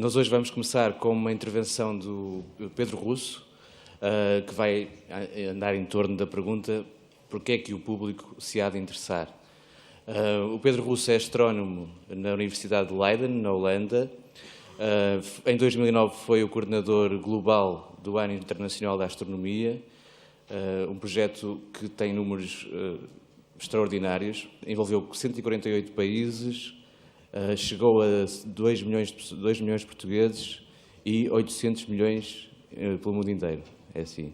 Nós hoje vamos começar com uma intervenção do Pedro Russo, que vai andar em torno da pergunta porque é que o público se há de interessar. O Pedro Russo é astrónomo na Universidade de Leiden, na Holanda. Em 2009 foi o coordenador global do Ano Internacional da Astronomia, um projeto que tem números extraordinários, envolveu 148 países, chegou a 2 milhões de portugueses e 800 milhões pelo mundo inteiro. É assim.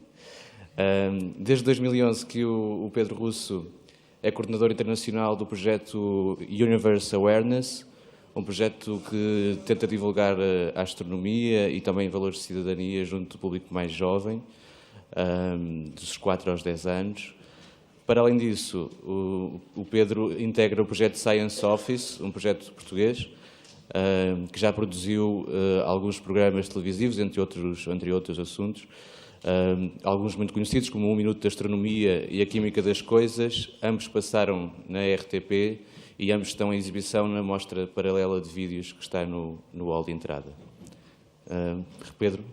Desde 2011 que o Pedro Russo é coordenador internacional do projeto Universe Awareness, um projeto que tenta divulgar a astronomia e também valores de cidadania junto do público mais jovem, dos 4 aos 10 anos. Para além disso, o Pedro integra o projeto Science Office, um projeto português, que já produziu alguns programas televisivos, entre outros assuntos, alguns muito conhecidos, como 1 Minuto de Astronomia e A Química das Coisas. Ambos passaram na RTP e ambos estão em exibição na mostra paralela de vídeos que está no hall de entrada. Pedro.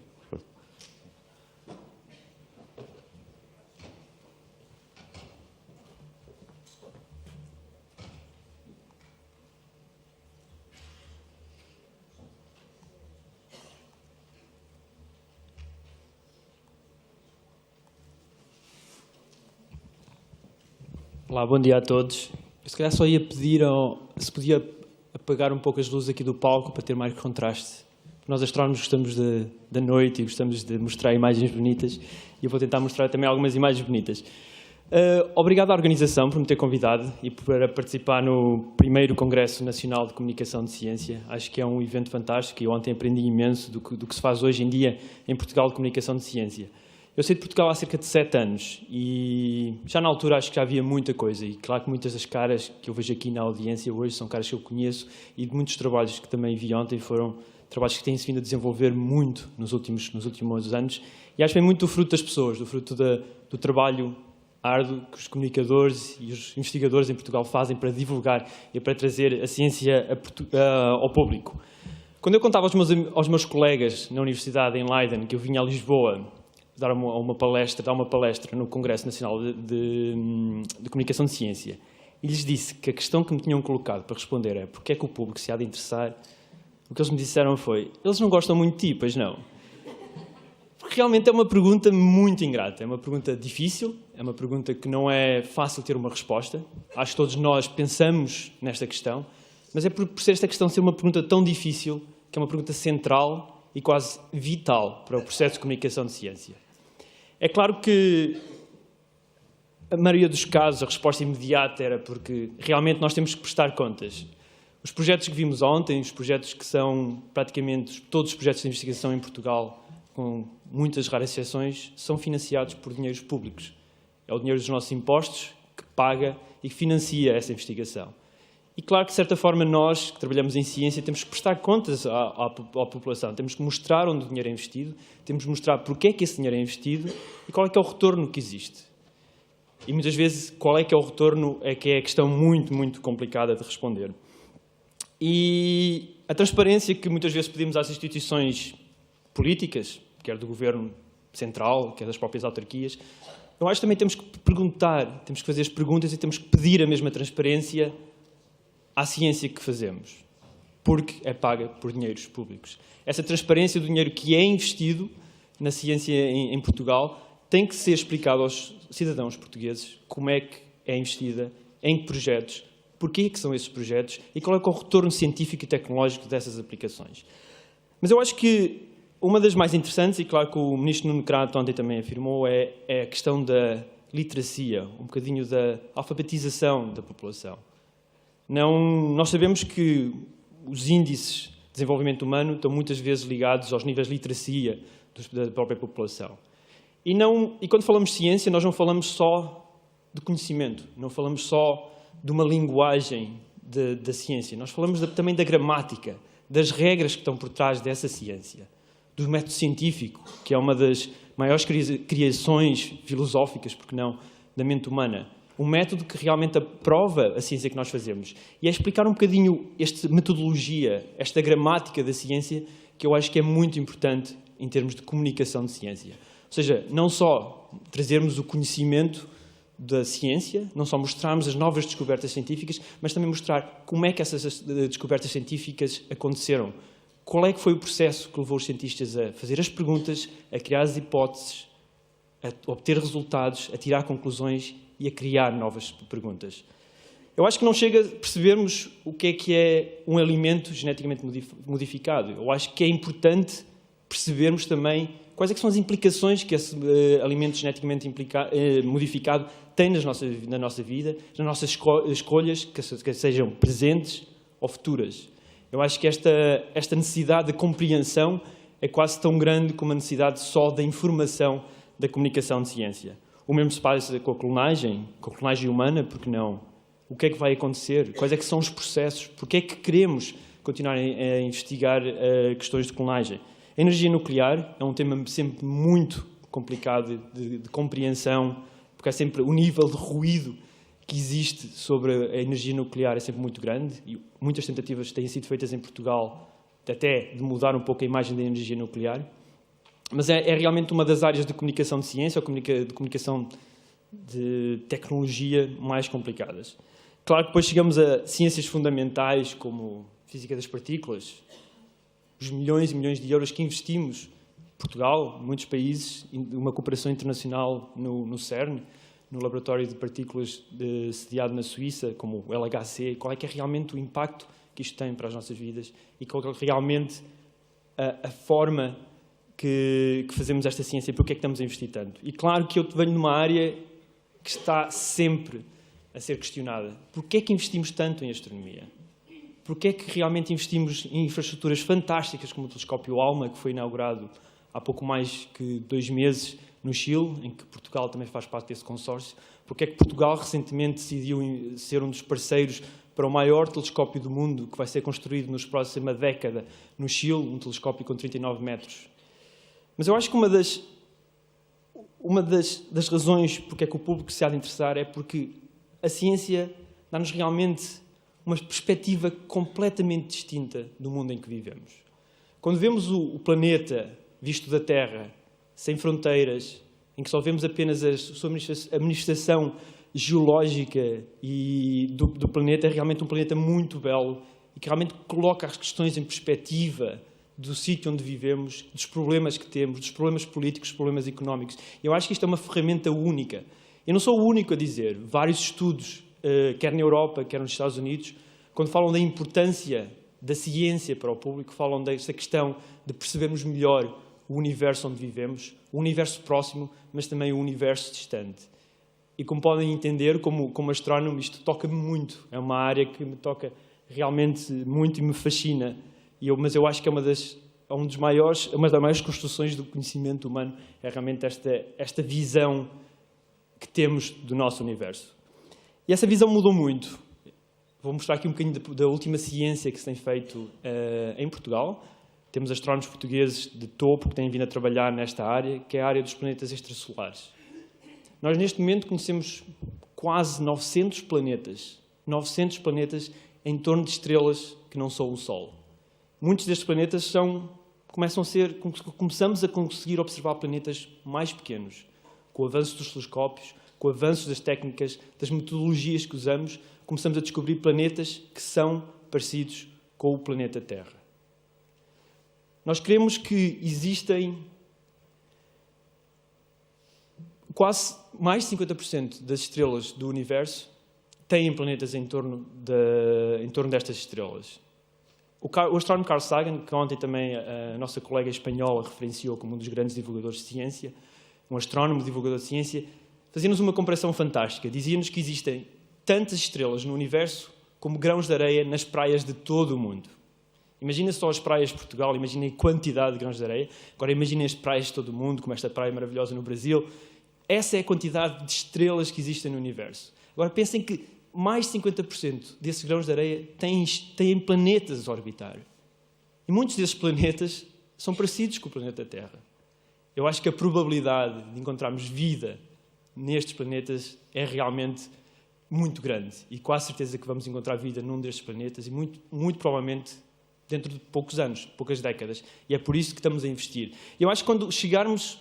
Olá, bom dia a todos. Eu se calhar só ia pedir se podia apagar um pouco as luzes aqui do palco para ter mais contraste. Nós astrónomos gostamos da noite e gostamos de mostrar imagens bonitas e eu vou tentar mostrar também algumas imagens bonitas. Obrigado à organização por me ter convidado e para participar no primeiro Congresso Nacional de Comunicação de Ciência. Acho que é um evento fantástico e ontem aprendi imenso do que se faz hoje em dia em Portugal de Comunicação de Ciência. Eu saí de Portugal há cerca de 7 anos e já na altura acho que já havia muita coisa e claro que muitas das caras que eu vejo aqui na audiência hoje são caras que eu conheço e de muitos trabalhos que também vi ontem foram trabalhos que têm-se vindo a desenvolver muito nos últimos anos e acho que vem muito do fruto das pessoas, do fruto do trabalho árduo que os comunicadores e os investigadores em Portugal fazem para divulgar e para trazer a ciência ao público. Quando eu contava aos meus colegas na Universidade em Leiden que eu vinha a Lisboa dar uma palestra no Congresso Nacional de Comunicação de Ciência e lhes disse que a questão que me tinham colocado para responder é porque é que o público se há de interessar, o que eles me disseram foi: eles não gostam muito de ti, pois não? Porque realmente é uma pergunta muito ingrata, é uma pergunta difícil, é uma pergunta que não é fácil ter uma resposta. Acho que todos nós pensamos nesta questão, mas é por ser esta questão ser uma pergunta tão difícil, que é uma pergunta central e quase vital para o processo de comunicação de ciência. É claro que a maioria dos casos a resposta imediata era porque realmente nós temos que prestar contas. Os projetos que vimos ontem, os projetos que são praticamente todos os projetos de investigação em Portugal, com muitas raras exceções, são financiados por dinheiros públicos. É o dinheiro dos nossos impostos que paga e que financia essa investigação. E claro que, de certa forma, nós que trabalhamos em ciência temos que prestar contas à população, temos que mostrar onde o dinheiro é investido, temos que mostrar porque é que esse dinheiro é investido e qual é que é o retorno que existe. E muitas vezes qual é que é o retorno é que é a questão muito, muito complicada de responder. E a transparência que muitas vezes pedimos às instituições políticas, quer do governo central, quer das próprias autarquias, eu acho que também temos que perguntar, temos que fazer as perguntas e temos que pedir a mesma transparência à ciência que fazemos, porque é paga por dinheiros públicos. Essa transparência do dinheiro que é investido na ciência em Portugal tem que ser explicado aos cidadãos portugueses como é que é investida, em que projetos, porquê que são esses projetos e qual é que é o retorno científico e tecnológico dessas aplicações. Mas eu acho que uma das mais interessantes, e claro que o ministro Nuno Crato ontem também afirmou, é a questão da literacia, um bocadinho da alfabetização da população. Nós sabemos que os índices de desenvolvimento humano estão muitas vezes ligados aos níveis de literacia da própria população. E quando falamos de ciência, nós não falamos só de conhecimento, não falamos só de uma linguagem da ciência, nós falamos também da gramática, das regras que estão por trás dessa ciência, do método científico, que é uma das maiores criações filosóficas, porque não, da mente humana. Um método que realmente aprova a ciência que nós fazemos. E é explicar um bocadinho esta metodologia, esta gramática da ciência, que eu acho que é muito importante em termos de comunicação de ciência. Ou seja, não só trazermos o conhecimento da ciência, não só mostrarmos as novas descobertas científicas, mas também mostrar como é que essas descobertas científicas aconteceram. Qual é que foi o processo que levou os cientistas a fazer as perguntas, a criar as hipóteses, a obter resultados, a tirar conclusões e a criar novas perguntas. Eu acho que não chega a percebermos o que é um alimento geneticamente modificado. Eu acho que é importante percebermos também quais é que são as implicações que esse alimento geneticamente modificado tem na nossa vida, nas nossas escolhas, que sejam presentes ou futuras. Eu acho que esta necessidade de compreensão é quase tão grande como a necessidade só da informação da comunicação de ciência. O mesmo se passa com a clonagem humana, porque não? O que é que vai acontecer? Quais é que são os processos? Porque é que queremos continuar a investigar questões de clonagem? A energia nuclear é um tema sempre muito complicado de compreensão, porque é sempre o nível de ruído que existe sobre a energia nuclear é sempre muito grande e muitas tentativas têm sido feitas em Portugal até de mudar um pouco a imagem da energia nuclear. Mas é realmente uma das áreas de comunicação de ciência ou de comunicação de tecnologia mais complicadas. Claro que depois chegamos a ciências fundamentais como física das partículas, os milhões e milhões de euros que investimos, Portugal, muitos países, uma cooperação internacional no CERN, no laboratório de partículas sediado na Suíça, como o LHC, qual é que é realmente o impacto que isto tem para as nossas vidas e qual é realmente a forma que fazemos esta ciência e porque é que estamos a investir tanto. E claro que eu venho numa área que está sempre a ser questionada. Porquê é que investimos tanto em astronomia? Porquê é que realmente investimos em infraestruturas fantásticas como o telescópio ALMA, que foi inaugurado há pouco mais que 2 meses no Chile, em que Portugal também faz parte desse consórcio? Porquê é que Portugal recentemente decidiu ser um dos parceiros para o maior telescópio do mundo, que vai ser construído nos próxima década no Chile, um telescópio com 39 metros? Mas eu acho que uma das razões porque é que o público se há de interessar é porque a ciência dá-nos realmente uma perspectiva completamente distinta do mundo em que vivemos. Quando vemos o planeta visto da Terra, sem fronteiras, em que só vemos apenas a sua administração geológica e do planeta, é realmente um planeta muito belo e que realmente coloca as questões em perspectiva do sítio onde vivemos, dos problemas que temos, dos problemas políticos, dos problemas económicos. Eu acho que isto é uma ferramenta única. Eu não sou o único a dizer. Vários estudos, quer na Europa, quer nos Estados Unidos, quando falam da importância da ciência para o público, falam desta questão de percebermos melhor o universo onde vivemos, o universo próximo, mas também o universo distante. E como podem entender, como astrónomo, isto toca-me muito. É uma área que me toca realmente muito e me fascina. Mas eu acho que é uma das maiores construções do conhecimento humano, é realmente esta visão que temos do nosso universo. E essa visão mudou muito. Vou mostrar aqui um bocadinho da última ciência que se tem feito em Portugal. Temos astrónomos portugueses de topo que têm vindo a trabalhar nesta área, que é a área dos planetas extrasolares. Nós, neste momento, conhecemos quase 900 planetas em torno de estrelas que não são o Sol. Muitos destes planetas começamos a conseguir observar planetas mais pequenos, com o avanço dos telescópios, com o avanço das técnicas, das metodologias que usamos, começamos a descobrir planetas que são parecidos com o planeta Terra. Nós queremos que existem quase mais de 50% das estrelas do universo têm planetas em torno destas estrelas. O astrónomo Carl Sagan, que ontem também a nossa colega espanhola referenciou como um dos grandes divulgadores de ciência, um astrónomo divulgador de ciência, fazia-nos uma comparação fantástica. Dizia-nos que existem tantas estrelas no universo como grãos de areia nas praias de todo o mundo. Imagina só as praias de Portugal, imaginem a quantidade de grãos de areia. Agora imaginem as praias de todo o mundo, como esta praia maravilhosa no Brasil. Essa é a quantidade de estrelas que existem no universo. Agora pensem que mais de 50% desses grãos de areia têm planetas a orbitar. E muitos desses planetas são parecidos com o planeta Terra. Eu acho que a probabilidade de encontrarmos vida nestes planetas é realmente muito grande. E quase certeza que vamos encontrar vida num destes planetas e muito provavelmente dentro de poucos anos, poucas décadas. E é por isso que estamos a investir. E eu acho que quando chegarmos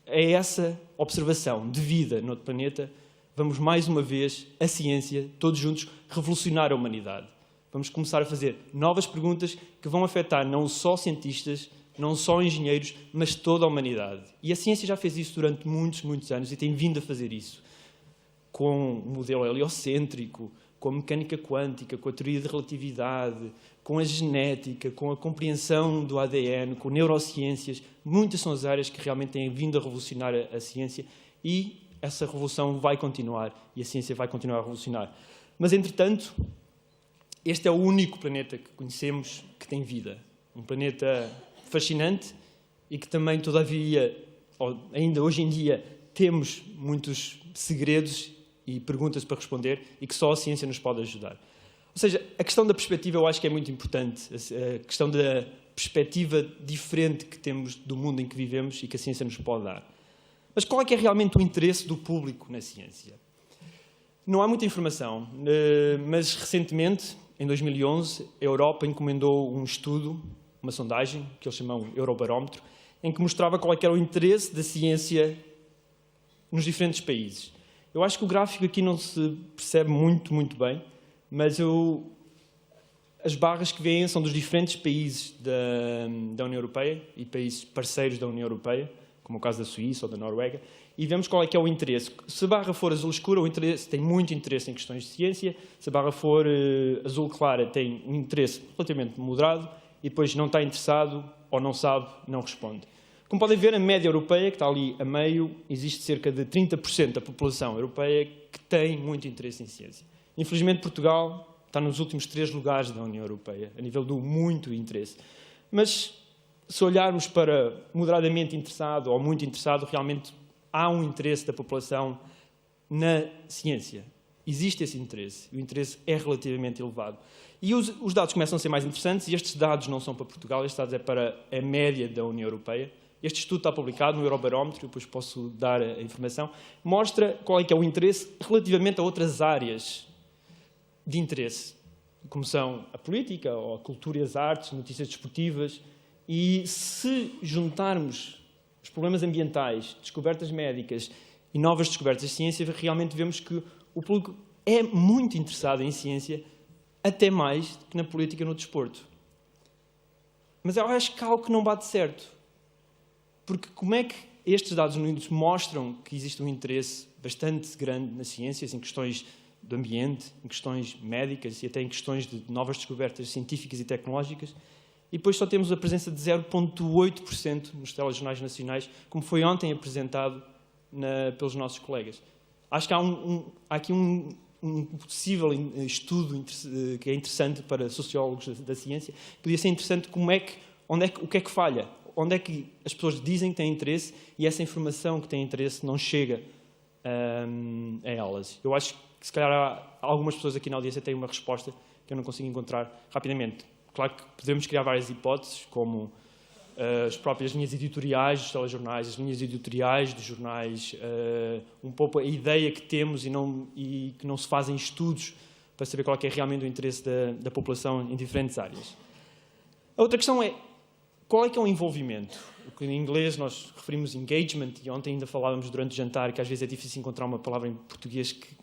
a essa observação de vida no outro planeta, vamos mais uma vez, a ciência, todos juntos, revolucionar a humanidade. Vamos começar a fazer novas perguntas que vão afetar não só cientistas, não só engenheiros, mas toda a humanidade. E a ciência já fez isso durante muitos, muitos anos e tem vindo a fazer isso. Com o modelo heliocêntrico, com a mecânica quântica, com a teoria de relatividade, com a genética, com a compreensão do ADN, com neurociências. Muitas são as áreas que realmente têm vindo a revolucionar a ciência e essa revolução vai continuar e a ciência vai continuar a revolucionar. Mas, entretanto, este é o único planeta que conhecemos que tem vida. Um planeta fascinante e que também, todavia, ainda hoje em dia, temos muitos segredos e perguntas para responder e que só a ciência nos pode ajudar. Ou seja, a questão da perspectiva eu acho que é muito importante. A questão da perspectiva diferente que temos do mundo em que vivemos e que a ciência nos pode dar. Mas qual é que é realmente o interesse do público na ciência? Não há muita informação, mas recentemente, em 2011, a Europa encomendou um estudo, uma sondagem, que eles chamam Eurobarómetro, em que mostrava qual é que era o interesse da ciência nos diferentes países. Eu acho que o gráfico aqui não se percebe muito bem, mas as barras que vêm são dos diferentes países da União Europeia e países parceiros da União Europeia, como o caso da Suíça ou da Noruega, e vemos qual é que é o interesse. Se a barra for azul escura, o interesse tem muito interesse em questões de ciência. Se a barra for azul clara, tem um interesse relativamente moderado e depois não está interessado ou não sabe, não responde. Como podem ver, a média europeia, que está ali a meio, existe cerca de 30% da população europeia que tem muito interesse em ciência. Infelizmente, Portugal está nos últimos 3 lugares da União Europeia, a nível do muito interesse. Mas, se olharmos para moderadamente interessado ou muito interessado, realmente há um interesse da população na ciência. Existe esse interesse. O interesse é relativamente elevado. E os dados começam a ser mais interessantes, e estes dados não são para Portugal, estes dados é para a média da União Europeia. Este estudo está publicado no Eurobarómetro, depois posso dar a informação, mostra qual é que é o interesse relativamente a outras áreas de interesse, como são a política, ou a cultura e as artes, notícias desportivas. E se juntarmos os problemas ambientais, descobertas médicas e novas descobertas de ciência, realmente vemos que o público é muito interessado em ciência, até mais que na política e no desporto. Mas eu acho que há algo que não bate certo. Porque como é que estes dados nos mostram que existe um interesse bastante grande nas ciências, em questões do ambiente, em questões médicas e até em questões de novas descobertas científicas e tecnológicas, e depois só temos a presença de 0,8% nos telejornais nacionais, como foi ontem apresentado pelos nossos colegas. Acho que há aqui um possível estudo que é interessante para sociólogos da ciência. Podia ser interessante o que é que falha, onde é que as pessoas dizem que têm interesse e essa informação que têm interesse não chega a elas. Eu acho que, se calhar, algumas pessoas aqui na audiência têm uma resposta que eu não consigo encontrar rapidamente. Claro que podemos criar várias hipóteses, como as próprias linhas editoriais dos telejornais, as linhas editoriais dos jornais, um pouco a ideia que temos e que não se fazem estudos para saber qual é realmente o interesse da população em diferentes áreas. A outra questão é, qual é que é o envolvimento? O que em inglês nós referimos engagement, e ontem ainda falávamos durante o jantar que às vezes é difícil encontrar uma palavra em português que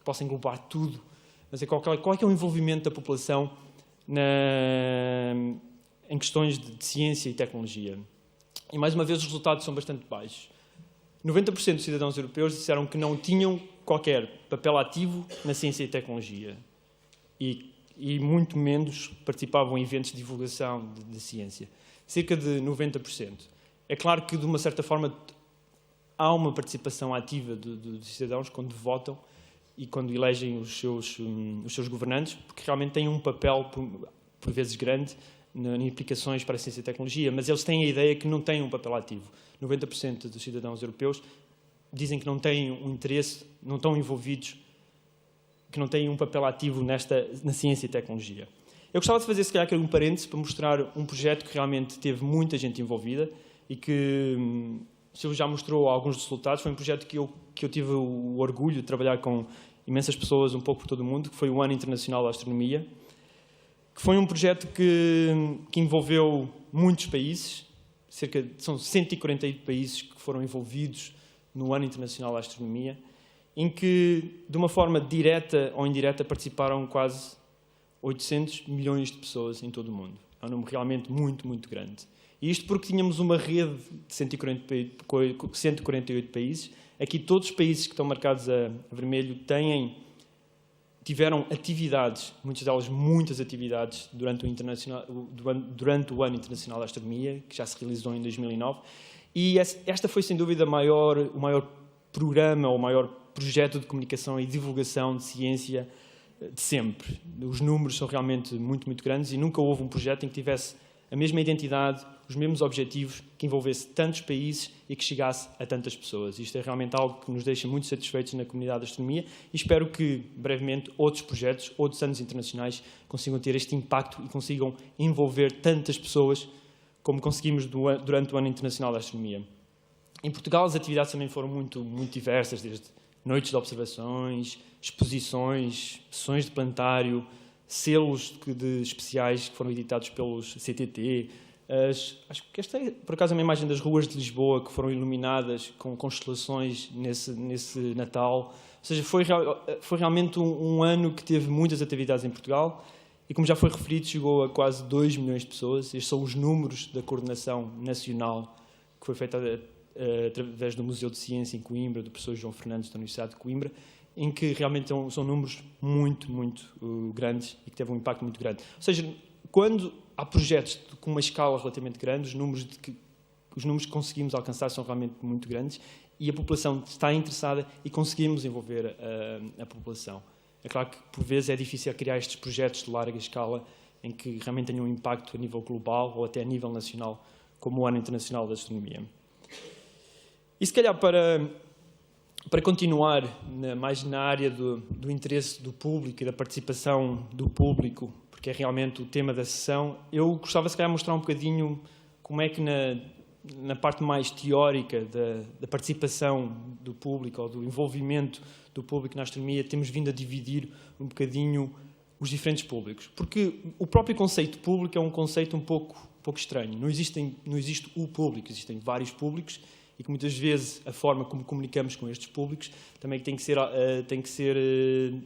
possa englobar tudo, mas qual é que é o envolvimento da população em questões de ciência e tecnologia. E, mais uma vez, os resultados são bastante baixos. 90% dos cidadãos europeus disseram que não tinham qualquer papel ativo na ciência e tecnologia. E muito menos participavam em eventos de divulgação de ciência. Cerca de 90%. É claro que, de uma certa forma, há uma participação ativa dos cidadãos quando votam e quando elegem os seus governantes, porque realmente têm um papel, por vezes grande, em implicações para a ciência e tecnologia, mas eles têm a ideia que não têm um papel ativo. 90% dos cidadãos europeus dizem que não têm um interesse, não estão envolvidos, que não têm um papel ativo na ciência e tecnologia. Eu gostava de fazer, se calhar, um parênteses para mostrar um projeto que realmente teve muita gente envolvida e que o Silvio já mostrou alguns dos resultados. Foi um projeto que eu tive o orgulho de trabalhar com imensas pessoas um pouco por todo o mundo, que foi o Ano Internacional da Astronomia. que foi um projeto que envolveu muitos países, são 148 países que foram envolvidos no Ano Internacional da Astronomia, em que, de uma forma direta ou indireta, participaram quase 800 milhões de pessoas em todo o mundo. É um número realmente muito, muito grande. E isto porque tínhamos uma rede de 148 países. Aqui todos os países que estão marcados a vermelho tiveram atividades, muitas atividades, durante o Ano Internacional da Astronomia, que já se realizou em 2009. E esta foi, sem dúvida, o maior programa, ou o maior projeto de comunicação e divulgação de ciência de sempre. Os números são realmente muito, muito grandes e nunca houve um projeto em que tivesse a mesma identidade, os mesmos objetivos, que envolvesse tantos países e que chegasse a tantas pessoas. Isto é realmente algo que nos deixa muito satisfeitos na comunidade da astronomia e espero que, brevemente, outros projetos, outros anos internacionais consigam ter este impacto e consigam envolver tantas pessoas como conseguimos durante o Ano Internacional da Astronomia. Em Portugal, as atividades também foram muito, muito diversas, desde noites de observações, exposições, sessões de planetário, selos especiais que foram editados pelos CTT. Acho que esta é, por acaso, uma imagem das ruas de Lisboa que foram iluminadas com constelações nesse Natal. Ou seja, foi realmente um ano que teve muitas atividades em Portugal e, como já foi referido, chegou a quase 2 milhões de pessoas. Estes são os números da coordenação nacional que foi feita através do Museu de Ciência em Coimbra, do professor João Fernandes da Universidade de Coimbra, em que realmente são números muito, muito grandes e que teve um impacto muito grande. Ou seja, quando há projetos com uma escala relativamente grande, os números que conseguimos alcançar são realmente muito grandes e a população está interessada e conseguimos envolver a população. É claro que, por vezes, é difícil criar estes projetos de larga escala em que realmente tenham um impacto a nível global ou até a nível nacional, como o Ano Internacional da Astronomia. E, se calhar, para continuar mais na área do interesse do público e da participação do público, porque é realmente o tema da sessão, eu gostava, se calhar, de mostrar um bocadinho como é que na parte mais teórica da participação do público ou do envolvimento do público na astronomia, temos vindo a dividir um bocadinho os diferentes públicos. Porque o próprio conceito público é um conceito um pouco estranho. Não existe o público, existem vários públicos e que muitas vezes a forma como comunicamos com estes públicos também tem que ser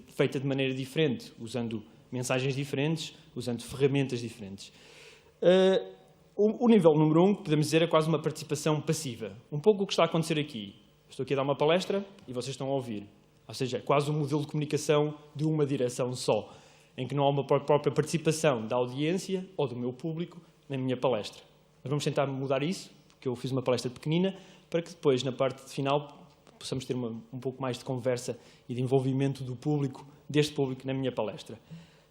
feita de maneira diferente, usando mensagens diferentes, usando ferramentas diferentes. O nível número 1, podemos dizer, é quase uma participação passiva. Um pouco o que está a acontecer aqui. Estou aqui a dar uma palestra e vocês estão a ouvir. Ou seja, é quase um modelo de comunicação de uma direção só, em que não há uma própria participação da audiência ou do meu público na minha palestra. Mas vamos tentar mudar isso, porque eu fiz uma palestra pequenina, para que depois, na parte final, possamos ter um pouco mais de conversa e de envolvimento do público, deste público, na minha palestra.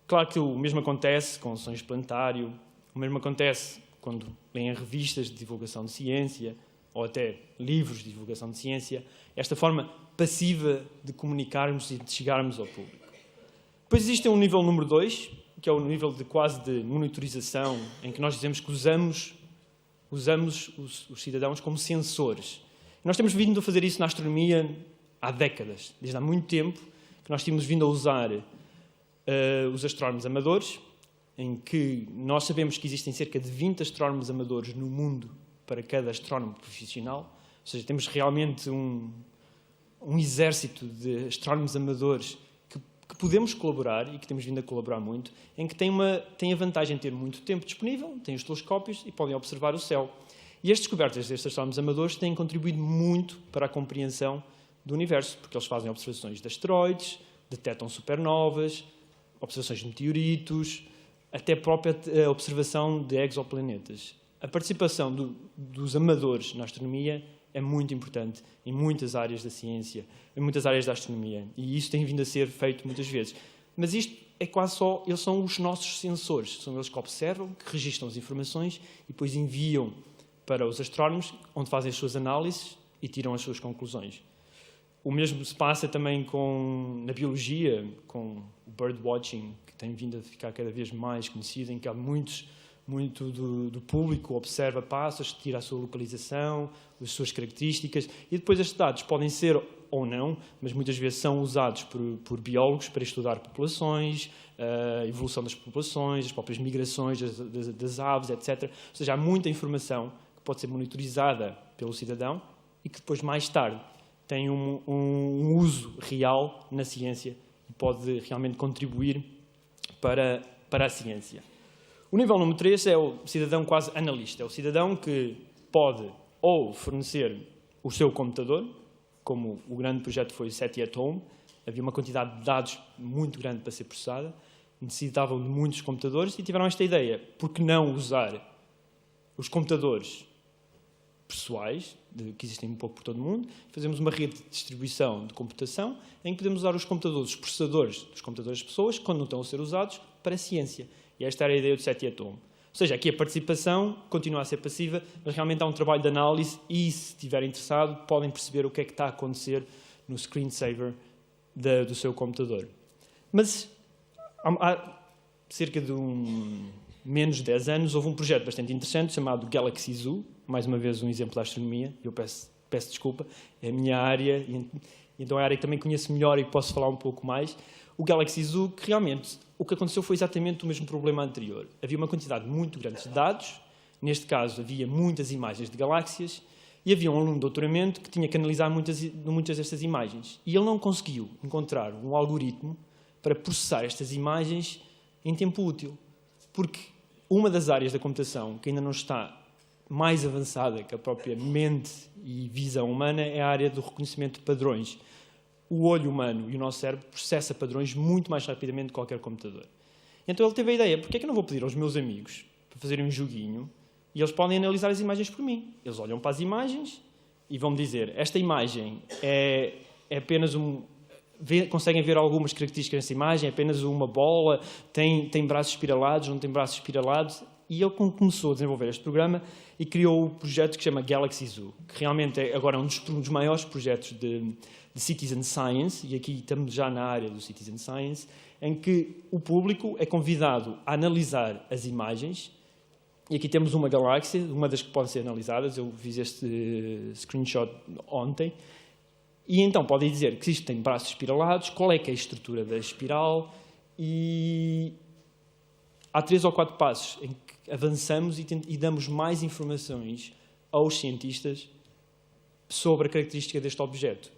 Claro que o mesmo acontece com sessões de planetário, o mesmo acontece quando leem revistas de divulgação de ciência, ou até livros de divulgação de ciência, esta forma passiva de comunicarmos e de chegarmos ao público. Depois existe um nível número 2, que é o nível quase de monitorização, em que nós dizemos que usamos os cidadãos como sensores. Nós temos vindo a fazer isso na astronomia há décadas, desde há muito tempo, que nós temos vindo a usar os astrónomos amadores, em que nós sabemos que existem cerca de 20 astrónomos amadores no mundo para cada astrónomo profissional, ou seja, temos realmente um exército de astrónomos amadores que podemos colaborar e que temos vindo a colaborar muito, em que tem a vantagem de ter muito tempo disponível, têm os telescópios e podem observar o céu. E as descobertas destes astrónomos amadores têm contribuído muito para a compreensão do universo, porque eles fazem observações de asteroides, detectam supernovas, observações de meteoritos, até a própria observação de exoplanetas. A participação dos amadores na astronomia é muito importante em muitas áreas da ciência, em muitas áreas da astronomia, e isso tem vindo a ser feito muitas vezes. Mas isto é quase só, eles são os nossos sensores, são eles que observam, que registram as informações e depois enviam para os astrónomos, onde fazem as suas análises e tiram as suas conclusões. O mesmo se passa também na biologia, com o birdwatching, que tem vindo a ficar cada vez mais conhecido, em que há muitos do público, observa passos, tira a sua localização, as suas características, e depois estes dados podem ser ou não, mas muitas vezes são usados por biólogos para estudar populações, a evolução das populações, as próprias migrações das aves, etc. Ou seja, há muita informação que pode ser monitorizada pelo cidadão e que depois, mais tarde, tem um uso real na ciência e pode realmente contribuir para a ciência. O nível número 3 é o cidadão quase analista. É o cidadão que pode ou fornecer o seu computador, como o grande projeto foi o SETI at Home. Havia uma quantidade de dados muito grande para ser processada, necessitavam de muitos computadores e tiveram esta ideia: por que não usar os computadores pessoais, que existem um pouco por todo o mundo, fazemos uma rede de distribuição de computação em que podemos usar os computadores, os processadores dos computadores de pessoas, quando não estão a ser usados, para a ciência. E esta era a ideia do SETI at Home. Ou seja, aqui a participação continua a ser passiva, mas realmente há um trabalho de análise e, se estiverem interessados, podem perceber o que é que está a acontecer no screensaver do seu computador. Mas há cerca de menos de 10 anos houve um projeto bastante interessante chamado Galaxy Zoo, mais uma vez um exemplo da astronomia, eu peço desculpa, é a minha área, e então é a área que também conheço melhor e posso falar um pouco mais. O Galaxy Zoo, que realmente o que aconteceu foi exatamente o mesmo problema anterior. Havia uma quantidade muito grande de dados, neste caso havia muitas imagens de galáxias, e havia um aluno de doutoramento que tinha que analisar muitas destas imagens. E ele não conseguiu encontrar um algoritmo para processar estas imagens em tempo útil. Porque uma das áreas da computação que ainda não está mais avançada que a própria mente e visão humana é a área do reconhecimento de padrões. O olho humano e o nosso cérebro processa padrões muito mais rapidamente que qualquer computador. Então ele teve a ideia: porque é que eu não vou pedir aos meus amigos para fazerem um joguinho e eles podem analisar as imagens por mim? Eles olham para as imagens e vão-me dizer: esta imagem é apenas conseguem ver algumas características nessa imagem, é apenas uma bola, tem braços espiralados, não tem braços espiralados. E ele começou a desenvolver este programa e criou o projeto que se chama Galaxy Zoo, que realmente é agora um dos maiores projetos de Citizen Science, e aqui estamos já na área do Citizen Science, em que o público é convidado a analisar as imagens. E aqui temos uma galáxia, uma das que podem ser analisadas. Eu fiz este screenshot ontem. E então podem dizer que isto tem braços espiralados, qual é que é a estrutura da espiral, e há 3 ou 4 passos em que avançamos e damos mais informações aos cientistas sobre a característica deste objeto.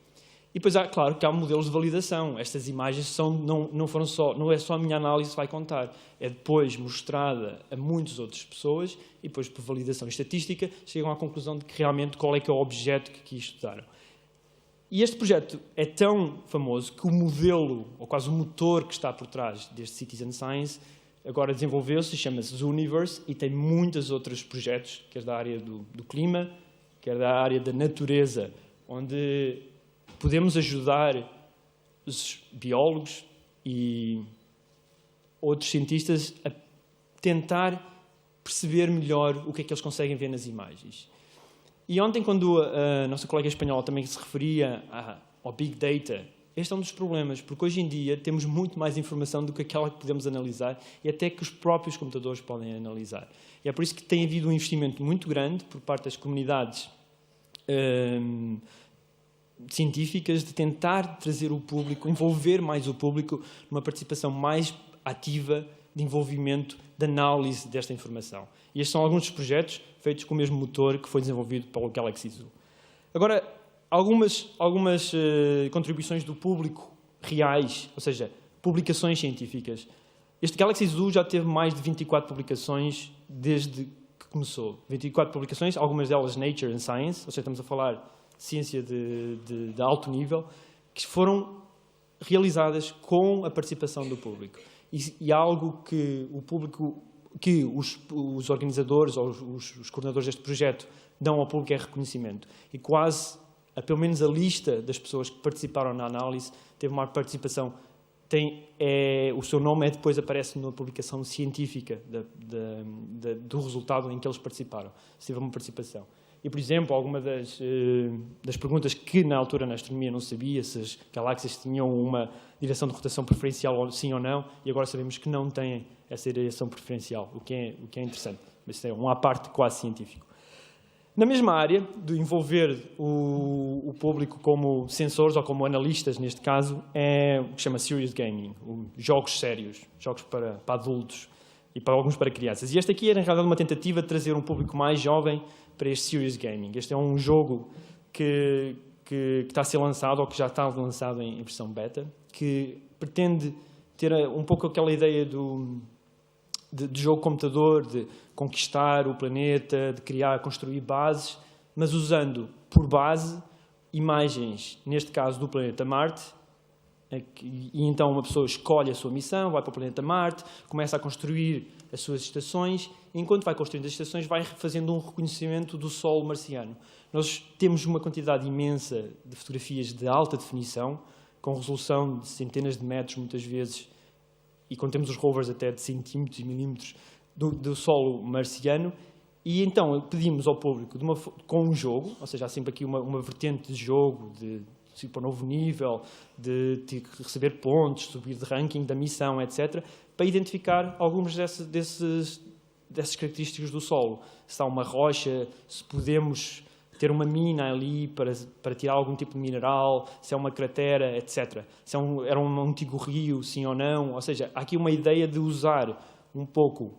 E depois, claro, que há modelos de validação. Estas imagens não é só a minha análise que vai contar, é depois mostrada a muitas outras pessoas e depois, por validação estatística, chegam à conclusão de que realmente qual é que é o objeto que aqui estudaram. E este projeto é tão famoso que o modelo, ou quase o motor que está por trás deste Citizen Science, agora desenvolveu-se, chama-se Zooniverse, e tem muitos outros projetos, quer da área do clima, quer da área da natureza, onde podemos ajudar os biólogos e outros cientistas a tentar perceber melhor o que é que eles conseguem ver nas imagens. E ontem, quando a nossa colega espanhola também se referia ao Big Data, este é um dos problemas, porque hoje em dia temos muito mais informação do que aquela que podemos analisar e até que os próprios computadores podem analisar. E é por isso que tem havido um investimento muito grande por parte das comunidades científicas de tentar trazer o público, envolver mais o público numa participação mais ativa de envolvimento, de análise desta informação. E estes são alguns dos projetos feitos com o mesmo motor que foi desenvolvido pelo Galaxy Zoo. Agora, algumas contribuições do público reais, ou seja, publicações científicas. Este Galaxy Zoo já teve mais de 24 publicações desde que começou. 24 publicações, algumas delas Nature and Science, ou seja, estamos a falar de ciência de alto nível, que foram realizadas com a participação do público. E algo que o público, que os organizadores ou os coordenadores deste projeto dão ao público é reconhecimento. E quase, pelo menos a lista das pessoas que participaram na análise, teve uma participação, o seu nome depois aparece na publicação científica do resultado em que eles participaram, se tiver uma participação. E, por exemplo, alguma das perguntas que na altura na astronomia não sabia, se as galáxias tinham uma direção de rotação preferencial, sim ou não, e agora sabemos que não têm essa direção preferencial, o que é interessante. Mas isso é um à parte quase científico. Na mesma área, de envolver o público como sensores ou como analistas, neste caso, é o que se chama Serious Gaming, jogos sérios, jogos para adultos e para alguns para crianças. E este aqui era, em realidade, uma tentativa de trazer um público mais jovem para este Serious Gaming. Este é um jogo que está a ser lançado, ou que já está lançado em versão beta, que pretende ter um pouco aquela ideia de jogo computador, de conquistar o planeta, de construir bases, mas usando por base imagens, neste caso do planeta Marte, e então uma pessoa escolhe a sua missão, vai para o planeta Marte, começa a construir as suas estações, e enquanto vai construindo as estações vai fazendo um reconhecimento do solo marciano. Nós temos uma quantidade imensa de fotografias de alta definição, com resolução de centenas de metros muitas vezes, e quando temos os rovers até de centímetros e milímetros do solo marciano, e então pedimos ao público, com um jogo, ou seja, há sempre aqui uma vertente de jogo, de ir para um novo nível, de receber pontos, subir de ranking da missão, etc., para identificar algumas dessas características do solo. Se há uma rocha, se podemos ter uma mina ali para tirar algum tipo de mineral, se é uma cratera, etc. Se era um antigo rio, sim ou não. Ou seja, há aqui uma ideia de usar um pouco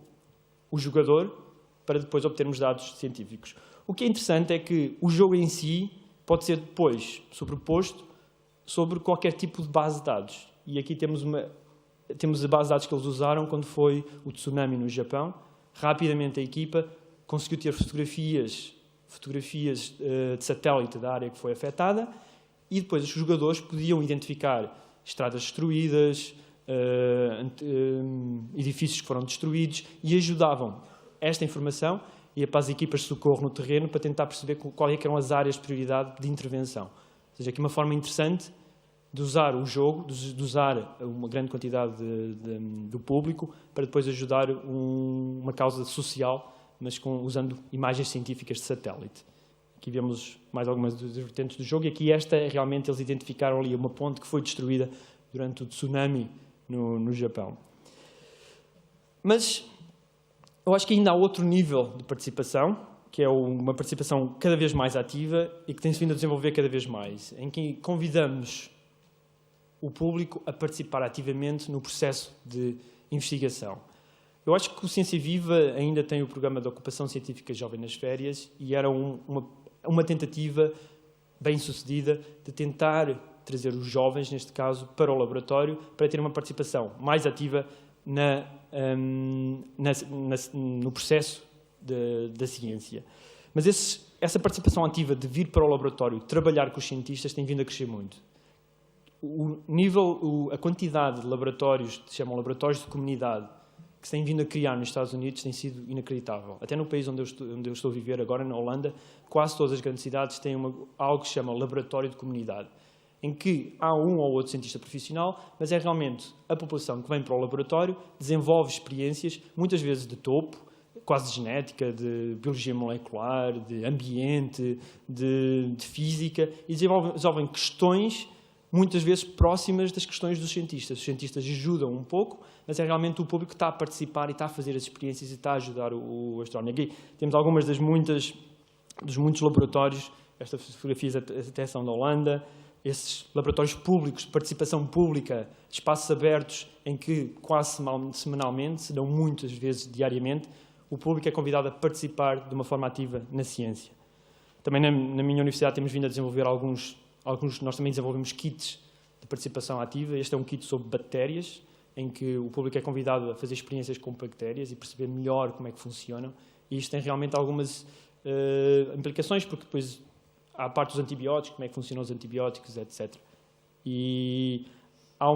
o jogador para depois obtermos dados científicos. O que é interessante é que o jogo em si pode ser depois sobreposto sobre qualquer tipo de base de dados. E aqui temos a base de dados que eles usaram quando foi o tsunami no Japão. Rapidamente a equipa conseguiu ter fotografias de satélite da área que foi afetada, e depois os jogadores podiam identificar estradas destruídas, edifícios que foram destruídos, e ajudavam esta informação e para as equipas de socorro no terreno para tentar perceber quais eram as áreas de prioridade de intervenção. Ou seja, aqui uma forma interessante de usar o jogo, de usar uma grande quantidade do público para depois ajudar uma causa social, mas usando imagens científicas de satélite. Aqui vemos mais algumas das vertentes do jogo, e aqui realmente eles identificaram ali uma ponte que foi destruída durante o tsunami no Japão. Mas eu acho que ainda há outro nível de participação, que é uma participação cada vez mais ativa e que tem-se vindo a desenvolver cada vez mais, em que convidamos o público a participar ativamente no processo de investigação. Eu acho que o Ciência Viva ainda tem o programa de ocupação científica jovem nas férias, e era uma tentativa bem-sucedida de tentar trazer os jovens, neste caso, para o laboratório, para ter uma participação mais ativa no processo da ciência. Mas essa participação ativa de vir para o laboratório, trabalhar com os cientistas, tem vindo a crescer muito. A quantidade de laboratórios, que se chamam laboratórios de comunidade, que se têm vindo a criar nos Estados Unidos, tem sido inacreditável. Até no país onde eu estou a viver agora, na Holanda, quase todas as grandes cidades têm algo que se chama laboratório de comunidade, em que há um ou outro cientista profissional, mas é realmente a população que vem para o laboratório, desenvolve experiências, muitas vezes de topo, quase de genética, de biologia molecular, de ambiente, de física, e desenvolvem questões muitas vezes próximas das questões dos cientistas. Os cientistas ajudam um pouco, mas é realmente o público que está a participar e está a fazer as experiências e está a ajudar o astrónomo. Aqui temos algumas dos muitos laboratórios, estas fotografias até são da Holanda, esses laboratórios públicos, de participação pública, espaços abertos, em que quase semanalmente, se não muitas vezes diariamente, o público é convidado a participar de uma forma ativa na ciência. Também na minha universidade temos vindo a desenvolver nós também desenvolvemos kits de participação ativa. Este é um kit sobre bactérias, em que o público é convidado a fazer experiências com bactérias e perceber melhor como é que funcionam. E isto tem realmente algumas implicações, porque depois há a parte dos antibióticos, como é que funcionam os antibióticos, etc. E há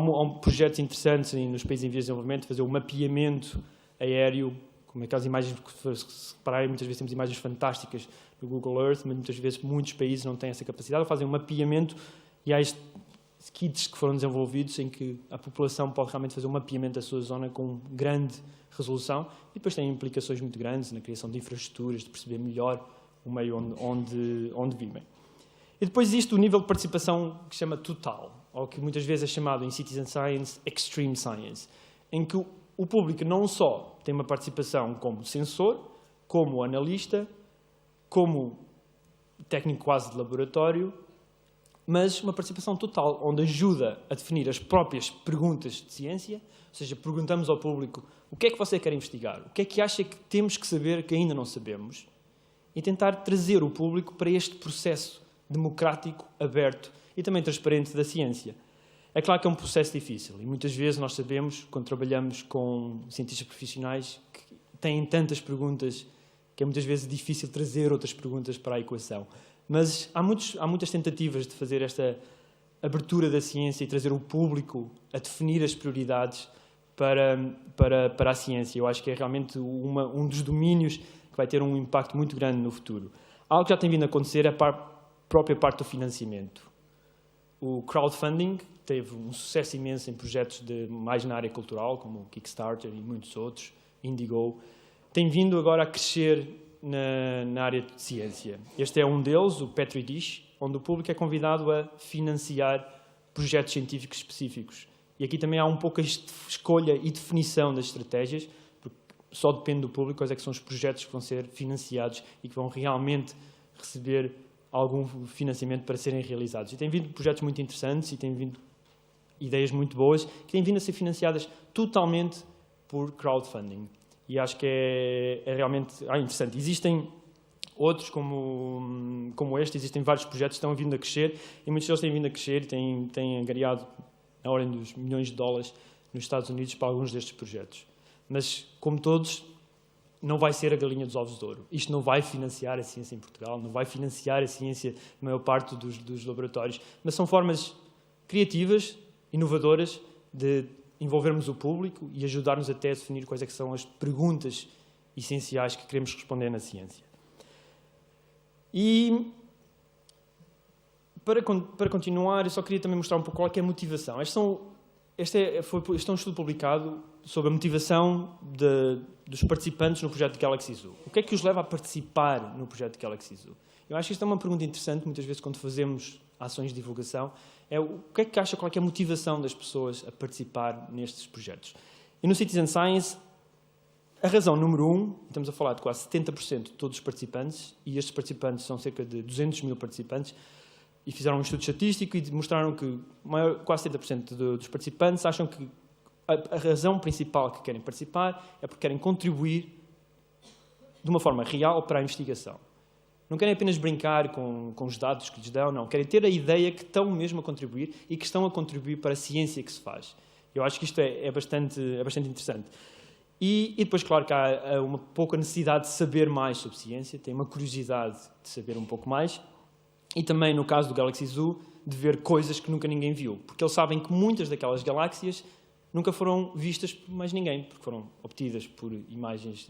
projetos interessantes nos países em vias de desenvolvimento de fazer o mapeamento aéreo, como aquelas imagens que se repararem, muitas vezes temos imagens fantásticas no Google Earth, mas muitas vezes muitos países não têm essa capacidade, fazem um mapeamento, e há estes kits que foram desenvolvidos em que a população pode realmente fazer um mapeamento da sua zona com grande resolução, e depois tem implicações muito grandes na criação de infraestruturas, de perceber melhor o meio onde vivem. E depois existe o nível de participação que se chama total, ou que muitas vezes é chamado em Citizen Science Extreme Science, em que o público não só tem uma participação como censor, como analista, como técnico quase de laboratório, mas uma participação total, onde ajuda a definir as próprias perguntas de ciência, ou seja, perguntamos ao público o que é que você quer investigar, o que é que acha que temos que saber que ainda não sabemos, e tentar trazer o público para este processo democrático, aberto e também transparente da ciência. É claro que é um processo difícil e muitas vezes nós sabemos, quando trabalhamos com cientistas profissionais, que têm tantas perguntas que é muitas vezes difícil trazer outras perguntas para a equação. Mas há muitas tentativas de fazer esta abertura da ciência e trazer o público a definir as prioridades para a ciência. Eu acho que é realmente um dos domínios que vai ter um impacto muito grande no futuro. Algo que já tem vindo a acontecer é a própria parte do financiamento. O crowdfunding teve um sucesso imenso em projetos mais na área cultural, como o Kickstarter e muitos outros, Indigo. Tem vindo agora a crescer na área de ciência. Este é um deles, o Petri Dish, onde o público é convidado a financiar projetos científicos específicos. E aqui também há um pouco a escolha e definição das estratégias, porque só depende do público quais é que são os projetos que vão ser financiados e que vão realmente receber algum financiamento para serem realizados. E tem vindo projetos muito interessantes e tem vindo ideias muito boas que têm vindo a ser financiadas totalmente por crowdfunding. E acho que é realmente interessante. Existem outros como este, existem vários projetos que estão vindo a crescer e muitos deles têm vindo a crescer e têm angariado na ordem dos milhões de dólares nos Estados Unidos para alguns destes projetos. Mas, como todos, não vai ser a galinha dos ovos de ouro. Isto não vai financiar a ciência em Portugal, não vai financiar a ciência na maior parte dos laboratórios, mas são formas criativas, inovadoras, de envolvermos o público e ajudar-nos até a definir quais é que são as perguntas essenciais que queremos responder na ciência. E, para continuar, eu só queria também mostrar um pouco qual é a motivação. Este é um estudo publicado sobre a motivação dos participantes no projeto de Galaxy Zoo. O que é que os leva a participar no projeto de Galaxy Zoo? Eu acho que isto é uma pergunta interessante, muitas vezes, quando fazemos ações de divulgação, é o que é que acha, qual é que é a motivação das pessoas a participar nestes projetos. E no Citizen Science, a razão número 1, estamos a falar de quase 70% de todos os participantes, e estes participantes são cerca de 200 mil participantes, e fizeram um estudo estatístico e mostraram que quase 70% dos participantes acham que a razão principal que querem participar é porque querem contribuir de uma forma real para a investigação. Não querem apenas brincar com os dados que lhes dão, não. Querem ter a ideia que estão mesmo a contribuir e que estão a contribuir para a ciência que se faz. Eu acho que isto é bastante interessante. E depois, claro, que há uma pouca necessidade de saber mais sobre ciência, tem uma curiosidade de saber um pouco mais. E também, no caso do Galaxy Zoo, de ver coisas que nunca ninguém viu. Porque eles sabem que muitas daquelas galáxias nunca foram vistas por mais ninguém, porque foram obtidas por imagens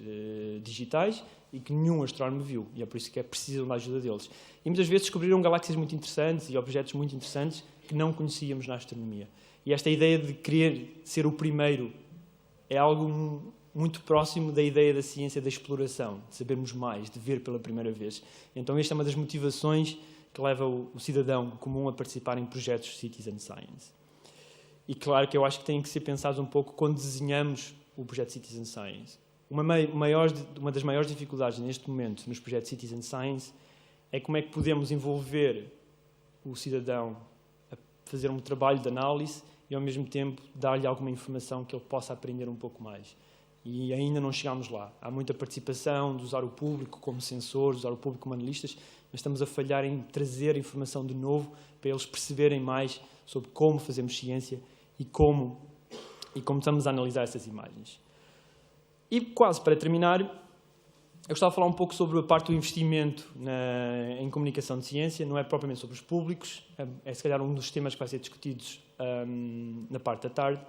digitais e que nenhum astrónomo viu. E é por isso que precisam da ajuda deles. E muitas vezes descobriram galáxias muito interessantes e objetos muito interessantes que não conhecíamos na astronomia. E esta ideia de querer ser o primeiro é algo muito próximo da ideia da ciência da exploração, de sabermos mais, de ver pela primeira vez. Então esta é uma das motivações que leva o cidadão comum a participar em projetos de Citizen Science. E claro que eu acho que tem que ser pensado um pouco quando desenhamos o projeto Citizen Science. Uma das maiores dificuldades neste momento nos projetos Citizen Science é como é que podemos envolver o cidadão a fazer um trabalho de análise e ao mesmo tempo dar-lhe alguma informação que ele possa aprender um pouco mais. E ainda não chegámos lá. Há muita participação de usar o público como sensores, usar o público como analistas, mas estamos a falhar em trazer informação de novo para eles perceberem mais sobre como fazemos ciência e como estamos a analisar essas imagens. E quase para terminar, eu gostava de falar um pouco sobre a parte do investimento em comunicação de ciência. Não é propriamente sobre os públicos, é se calhar um dos temas que vai ser discutidos na parte da tarde,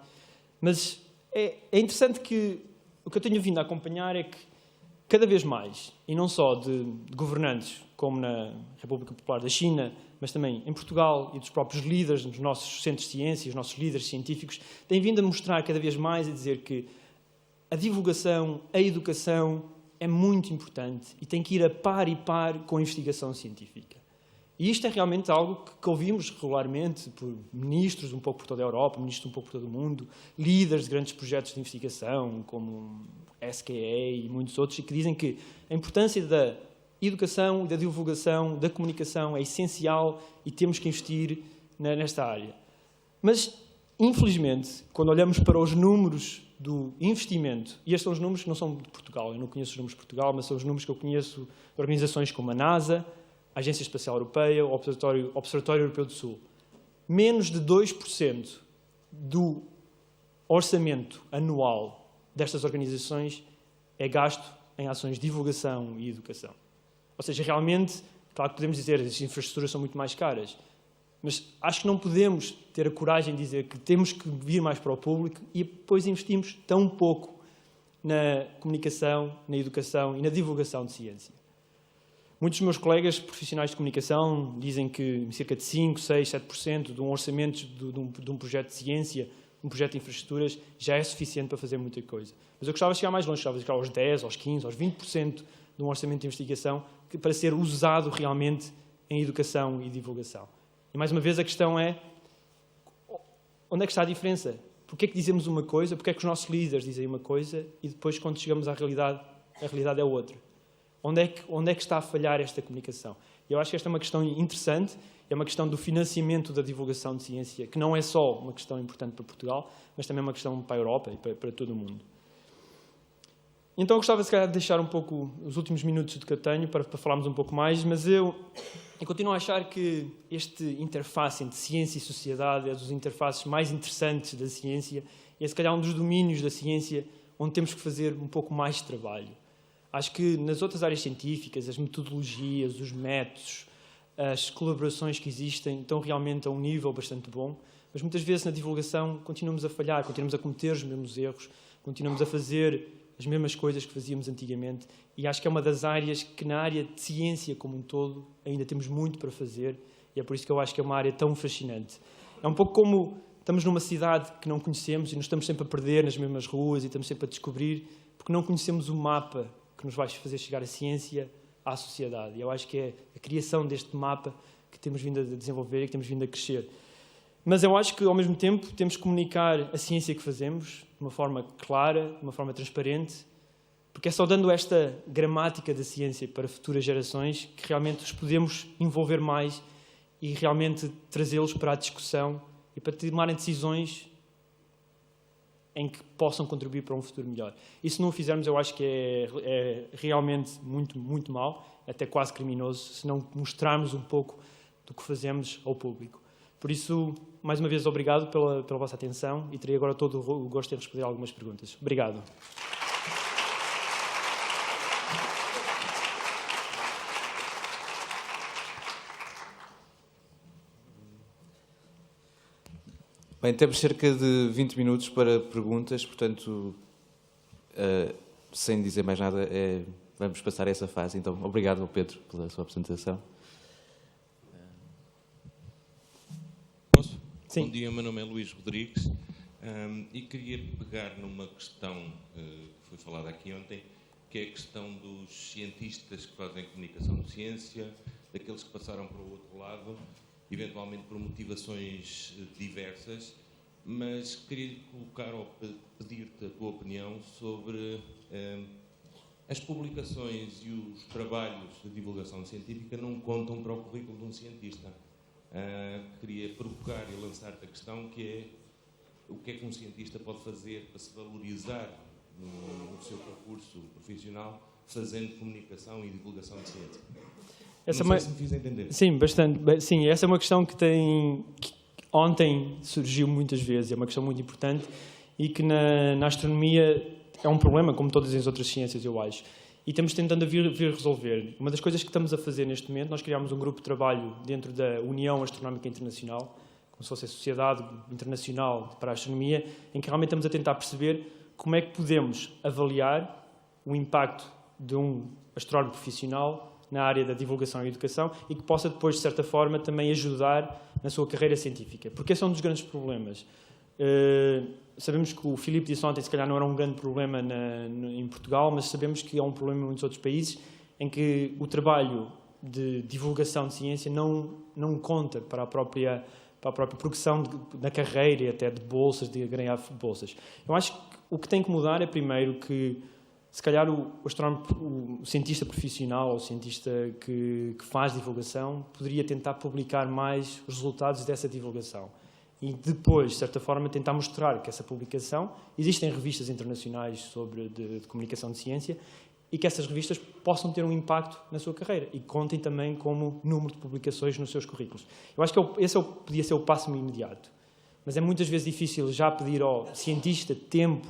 mas é interessante que o que eu tenho vindo a acompanhar é que cada vez mais, e não só de governantes como na República Popular da China, mas também em Portugal e dos próprios líderes nos nossos centros de ciência, os nossos líderes científicos, têm vindo a mostrar cada vez mais e dizer que a divulgação, a educação, é muito importante e tem que ir a par e par com a investigação científica. E isto é realmente algo que ouvimos regularmente por ministros um pouco por toda a Europa, ministros um pouco por todo o mundo, líderes de grandes projetos de investigação, como SKA e muitos outros, e que dizem que a importância da educação, da divulgação, da comunicação é essencial e temos que investir nesta área. Mas, infelizmente, quando olhamos para os números do investimento, e estes são os números que não são de Portugal, eu não conheço os números de Portugal, mas são os números que eu conheço de organizações como a NASA, a Agência Espacial Europeia, o Observatório Europeu do Sul. Menos de 2% do orçamento anual destas organizações é gasto em ações de divulgação e educação. Ou seja, realmente, claro que podemos dizer que as infraestruturas são muito mais caras, mas acho que não podemos ter a coragem de dizer que temos que vir mais para o público e depois investimos tão pouco na comunicação, na educação e na divulgação de ciência. Muitos dos meus colegas profissionais de comunicação dizem que cerca de 5, 6, 7% de um orçamento de um projeto de ciência, um projeto de infraestruturas, já é suficiente para fazer muita coisa. Mas eu gostava de chegar mais longe, gostava de chegar aos 10, aos 15, aos 20% de um orçamento de investigação para ser usado realmente em educação e divulgação. E mais uma vez a questão é, onde é que está a diferença? Porquê é que dizemos uma coisa, porquê é que os nossos líderes dizem uma coisa e depois quando chegamos à realidade, a realidade é outra? Onde é que está a falhar esta comunicação? Eu acho que esta é uma questão interessante, é uma questão do financiamento da divulgação de ciência, que não é só uma questão importante para Portugal, mas também é uma questão para a Europa e para todo o mundo. Então eu gostava se calhar de deixar um pouco os últimos minutos que eu tenho para falarmos um pouco mais, mas eu continuo a achar que este interface entre ciência e sociedade é dos interfaces mais interessantes da ciência e é se calhar um dos domínios da ciência onde temos que fazer um pouco mais de trabalho. Acho que nas outras áreas científicas, as metodologias, os métodos, as colaborações que existem estão realmente a um nível bastante bom, mas muitas vezes na divulgação continuamos a falhar, continuamos a cometer os mesmos erros, continuamos a fazer as mesmas coisas que fazíamos antigamente e acho que é uma das áreas que na área de ciência como um todo ainda temos muito para fazer e é por isso que eu acho que é uma área tão fascinante. É um pouco como estamos numa cidade que não conhecemos e nos estamos sempre a perder nas mesmas ruas e estamos sempre a descobrir porque não conhecemos o mapa que nos vai fazer chegar a ciência à sociedade. E eu acho que é a criação deste mapa que temos vindo a desenvolver e que temos vindo a crescer. Mas eu acho que, ao mesmo tempo, temos que comunicar a ciência que fazemos de uma forma clara, de uma forma transparente, porque é só dando esta gramática da ciência para futuras gerações que realmente os podemos envolver mais e realmente trazê-los para a discussão e para tomarem decisões em que possam contribuir para um futuro melhor. E se não o fizermos, eu acho que é realmente muito, muito mau, até quase criminoso, se não mostrarmos um pouco do que fazemos ao público. Por isso, mais uma vez, obrigado pela vossa atenção e terei agora todo o gosto de responder a algumas perguntas. Obrigado. Bem, temos cerca de 20 minutos para perguntas, portanto, sem dizer mais nada, vamos passar a essa fase. Então, obrigado ao Pedro pela sua apresentação. Posso? Sim. Bom dia, meu nome é Luís Rodrigues e queria pegar numa questão que foi falada aqui ontem, que é a questão dos cientistas que fazem comunicação de ciência, daqueles que passaram para o outro lado, eventualmente por motivações diversas, mas queria colocar ou pedir-te a tua opinião sobre as publicações e os trabalhos de divulgação científica não contam para o currículo de um cientista. Queria provocar e lançar-te a questão que é o que é que um cientista pode fazer para se valorizar no seu percurso profissional fazendo comunicação e divulgação de ciência. Essa não sei se me fiz entender. Sim, bastante. Sim, essa é uma questão que ontem surgiu muitas vezes, é uma questão muito importante e que na astronomia é um problema, como todas as outras ciências, eu acho. E estamos tentando vir resolver. Uma das coisas que estamos a fazer neste momento, nós criámos um grupo de trabalho dentro da União Astronómica Internacional, como se fosse a Sociedade Internacional para a Astronomia, em que realmente estamos a tentar perceber como é que podemos avaliar o impacto de um astrónomo profissional na área da divulgação e educação e que possa depois, de certa forma, também ajudar na sua carreira científica. Porque esse é um dos grandes problemas. Sabemos que o Filipe disse ontem, se calhar não era um grande problema em Portugal, mas sabemos que é um problema em muitos outros países, em que o trabalho de divulgação de ciência não conta para a própria progressão da carreira e até de bolsas, de ganhar bolsas. Eu acho que o que tem que mudar é, primeiro, que se calhar o cientista profissional, ou o cientista que faz divulgação, poderia tentar publicar mais os resultados dessa divulgação. E depois, de certa forma, tentar mostrar que essa publicação, existem revistas internacionais de comunicação de ciência, e que essas revistas possam ter um impacto na sua carreira e contem também como número de publicações nos seus currículos. Eu acho que esse podia ser o passo imediato, mas é muitas vezes difícil já pedir ao cientista tempo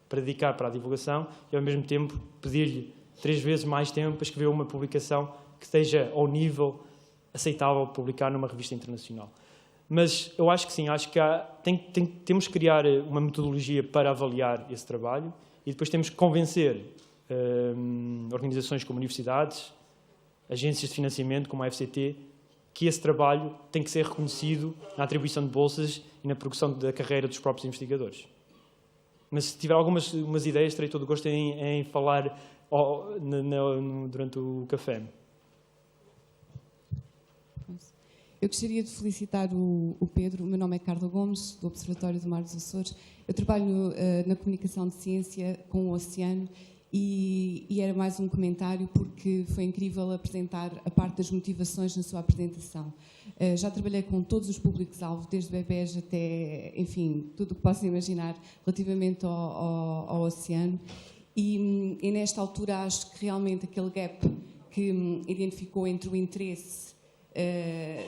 para dedicar para a divulgação e, ao mesmo tempo, pedir-lhe 3 vezes mais tempo para escrever uma publicação que esteja ao nível aceitável de publicar numa revista internacional. Mas eu acho que sim, acho que temos que criar uma metodologia para avaliar esse trabalho e depois temos que convencer organizações como universidades, agências de financiamento como a FCT, que esse trabalho tem que ser reconhecido na atribuição de bolsas e na progressão da carreira dos próprios investigadores. Mas se tiver algumas ideias, terei todo o gosto em falar durante o café. Eu gostaria de felicitar o Pedro. O meu nome é Carla Gomes, do Observatório do Mar dos Açores. Eu trabalho na comunicação de ciência com o oceano e era mais um comentário porque foi incrível apresentar a parte das motivações na sua apresentação. Já trabalhei com todos os públicos-alvo, desde bebés até, enfim, tudo o que possam imaginar relativamente ao oceano. E nesta altura acho que realmente aquele gap que identificou entre o interesse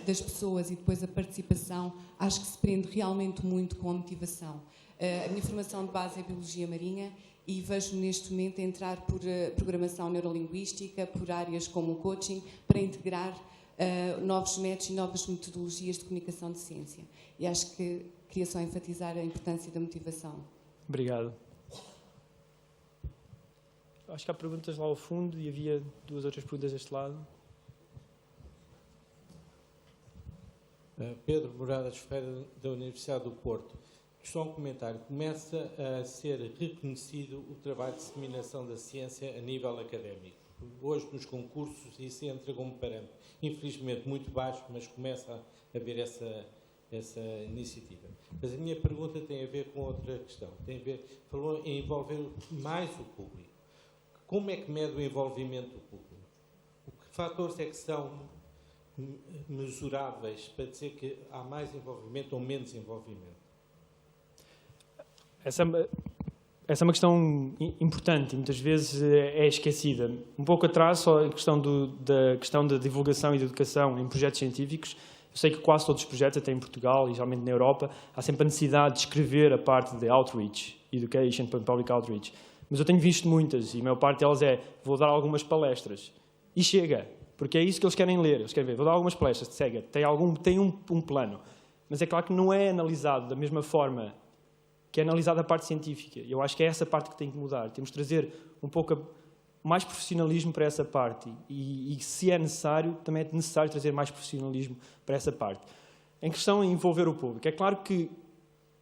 das pessoas e depois a participação, acho que se prende realmente muito com a motivação. A minha formação de base é Biologia Marinha e vejo neste momento entrar por programação neurolinguística, por áreas como o coaching, para integrar novos métodos e novas metodologias de comunicação de ciência. E acho que queria só enfatizar a importância da motivação. Obrigado. Acho que há perguntas lá ao fundo e havia 2 outras perguntas deste lado. Pedro Moradas Ferreira, da Universidade do Porto. Só um comentário. Começa a ser reconhecido o trabalho de disseminação da ciência a nível académico. Hoje, nos concursos, isso entra como parâmetro. Infelizmente, muito baixo, mas começa a haver essa iniciativa. Mas a minha pergunta tem a ver com outra questão. Falou em envolver mais o público. Como é que mede o envolvimento do público? Que fatores é que são mesuráveis para dizer que há mais envolvimento ou menos envolvimento? Essa é uma questão importante e muitas vezes é esquecida. Um pouco atrás, só a questão da divulgação e da educação em projetos científicos. Eu sei que quase todos os projetos, até em Portugal e geralmente na Europa, há sempre a necessidade de escrever a parte de outreach, education, public outreach. Mas eu tenho visto muitas e a maior parte delas vou dar algumas palestras. E chega, porque é isso que eles querem ler. Eles querem ver, vou dar algumas palestras, segue, tem um plano. Mas é claro que não é analisado da mesma forma que é analisada a parte científica. Eu acho que é essa parte que tem que mudar. Temos de trazer um pouco mais profissionalismo para essa parte. E se é necessário, também é necessário trazer mais profissionalismo para essa parte. Em questão de envolver o público, é claro que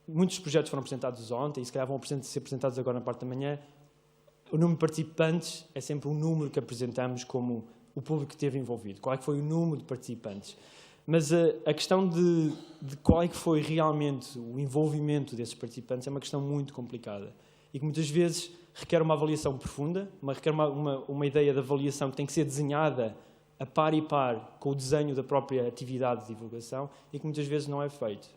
muitos projetos foram apresentados ontem e se calhar vão ser apresentados agora na parte da manhã. O número de participantes é sempre um número que apresentamos como o público que esteve envolvido. Qual é que foi o número de participantes? Mas a questão de qual é que foi realmente o envolvimento desses participantes é uma questão muito complicada e que muitas vezes requer uma avaliação profunda, requer uma ideia de avaliação que tem que ser desenhada a par e par com o desenho da própria atividade de divulgação e que muitas vezes não é feito.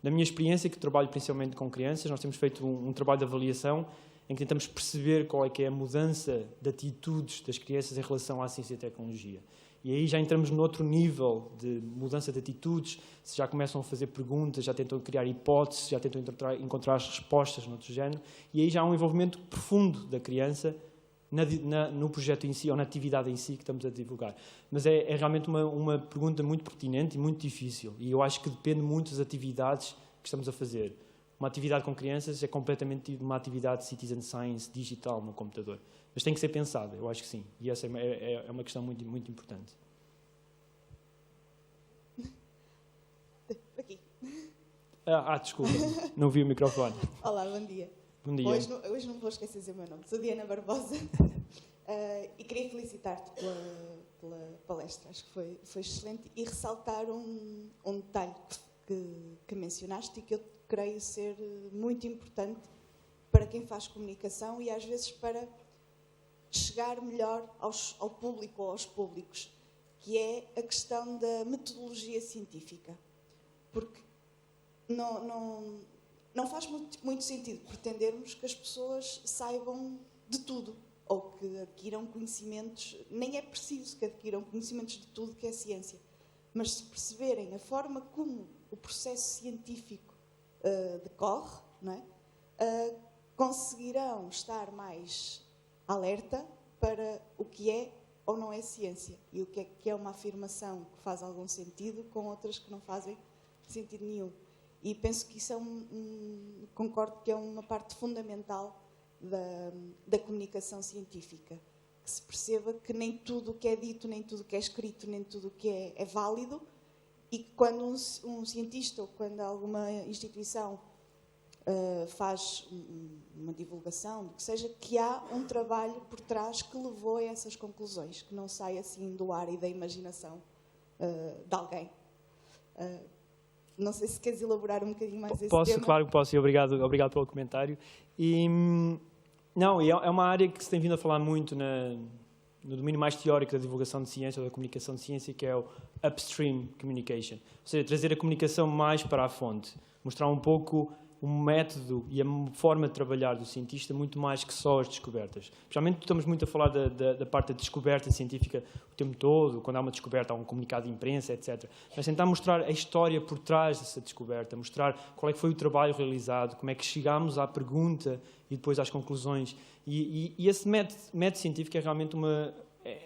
Na minha experiência, que trabalho principalmente com crianças, nós temos feito um trabalho de avaliação em que tentamos perceber qual é que é a mudança de atitudes das crianças em relação à ciência e tecnologia. E aí já entramos noutro nível de mudança de atitudes, já começam a fazer perguntas, já tentam criar hipóteses, já tentam encontrar as respostas noutro género, e aí já há um envolvimento profundo da criança no projeto em si, ou na atividade em si que estamos a divulgar. Mas é realmente uma pergunta muito pertinente e muito difícil, e eu acho que depende muito das atividades que estamos a fazer. Uma atividade com crianças é completamente uma atividade de citizen science digital no computador. Mas tem que ser pensada, eu acho que sim. E essa é uma questão muito, muito importante. Aqui. Desculpa, não vi o microfone. Olá, bom dia. Bom dia. Hoje não vou esquecer de dizer o meu nome. Sou Diana Barbosa e queria felicitar-te pela palestra. Acho que foi excelente e ressaltar um detalhe que mencionaste e que eu creio ser muito importante para quem faz comunicação e às vezes para chegar melhor ao público ou aos públicos, que é a questão da metodologia científica. Porque não faz muito sentido pretendermos que as pessoas saibam de tudo ou que adquiram conhecimentos, nem é preciso que adquiram conhecimentos de tudo que é ciência, mas se perceberem a forma como o processo científico decorre, não é? Conseguirão estar mais alerta para o que é ou não é ciência e o que é uma afirmação que faz algum sentido com outras que não fazem sentido nenhum. E penso que isso concordo que é uma parte fundamental da comunicação científica, que se perceba que nem tudo o que é dito, nem tudo o que é escrito, nem tudo o que é válido e que quando um cientista ou quando alguma instituição faz uma divulgação, do que seja, que há um trabalho por trás que levou a essas conclusões, que não sai assim do ar e da imaginação de alguém. Não sei se queres elaborar um bocadinho mais esse tema. Claro que posso, e obrigado pelo comentário. É uma área que se tem vindo a falar muito no domínio mais teórico da divulgação de ciência, ou da comunicação de ciência, que é o upstream communication. Ou seja, trazer a comunicação mais para a fonte, mostrar um pouco o método e a forma de trabalhar do cientista muito mais que só as descobertas. Especialmente estamos muito a falar da parte da descoberta científica o tempo todo, quando há uma descoberta, há um comunicado de imprensa, etc. Mas tentar mostrar a história por trás dessa descoberta, mostrar qual é que foi o trabalho realizado, como é que chegámos à pergunta e depois às conclusões. E esse método científico é realmente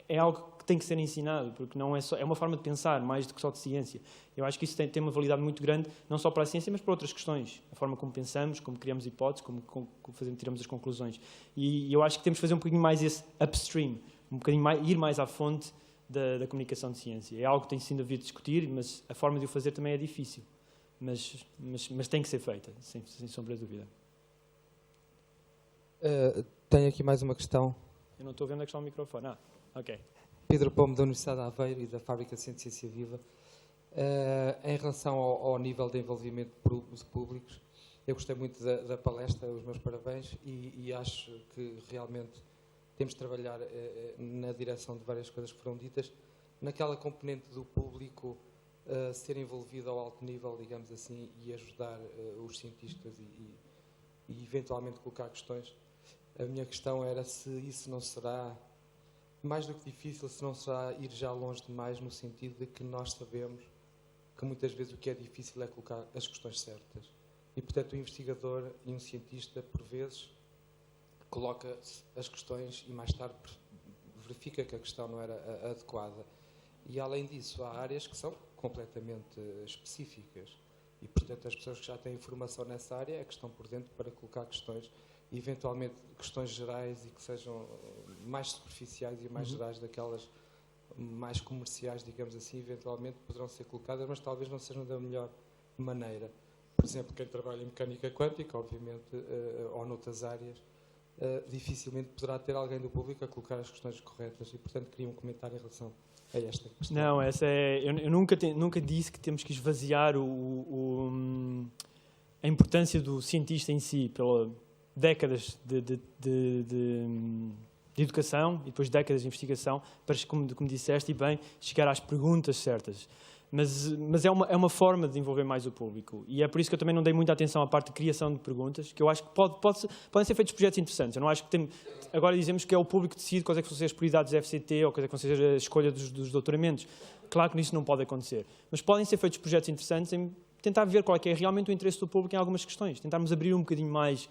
é algo que tem que ser ensinado, porque não é só, é uma forma de pensar, mais do que só de ciência. Eu acho que isso tem uma validade muito grande, não só para a ciência, mas para outras questões. A forma como pensamos, como criamos hipóteses, como tiramos as conclusões. E eu acho que temos que fazer um bocadinho mais esse upstream, ir mais à fonte da comunicação de ciência. É algo que tem sido havido discutir, mas a forma de o fazer também é difícil. Mas tem que ser feita, sem sombra de dúvida. Tenho aqui mais uma questão. Eu não estou vendo a questão do microfone. Ok. Pedro Pomo, da Universidade de Aveiro e da Fábrica de Ciência Viva. Em relação ao nível de envolvimento de públicos, eu gostei muito da palestra, os meus parabéns, e acho que realmente temos de trabalhar na direção de várias coisas que foram ditas, naquela componente do público ser envolvido ao alto nível, digamos assim, e ajudar os cientistas e eventualmente colocar questões. A minha questão era se isso não será mais do que difícil, se não será ir já longe demais, no sentido de que nós sabemos que muitas vezes o que é difícil é colocar as questões certas. E, portanto, o investigador e um cientista, por vezes, coloca as questões e mais tarde verifica que a questão não era adequada. E, além disso, há áreas que são completamente específicas. E, portanto, as pessoas que já têm formação nessa área é que estão por dentro para colocar questões, e, eventualmente, questões gerais e que sejam mais superficiais e mais gerais daquelas mais comerciais, digamos assim, eventualmente poderão ser colocadas, mas talvez não sejam da melhor maneira. Por exemplo, quem trabalha em mecânica quântica, obviamente, ou noutras áreas, dificilmente poderá ter alguém do público a colocar as questões corretas e, portanto, queria um comentário em relação a esta questão. Não, eu nunca disse que temos que esvaziar a importância do cientista em si, pela décadas de educação e depois décadas de investigação para, como disseste, e bem, chegar às perguntas certas. Mas é uma forma de envolver mais o público. E é por isso que eu também não dei muita atenção à parte de criação de perguntas, que eu acho que podem ser feitos projetos interessantes. Eu não acho que agora dizemos que é o público que decide quais é que vão ser as prioridades da FCT ou quais é que vão ser a escolha dos doutoramentos. Claro que isso não pode acontecer. Mas podem ser feitos projetos interessantes em tentar ver qual é que é realmente o interesse do público em algumas questões. Tentarmos abrir um bocadinho mais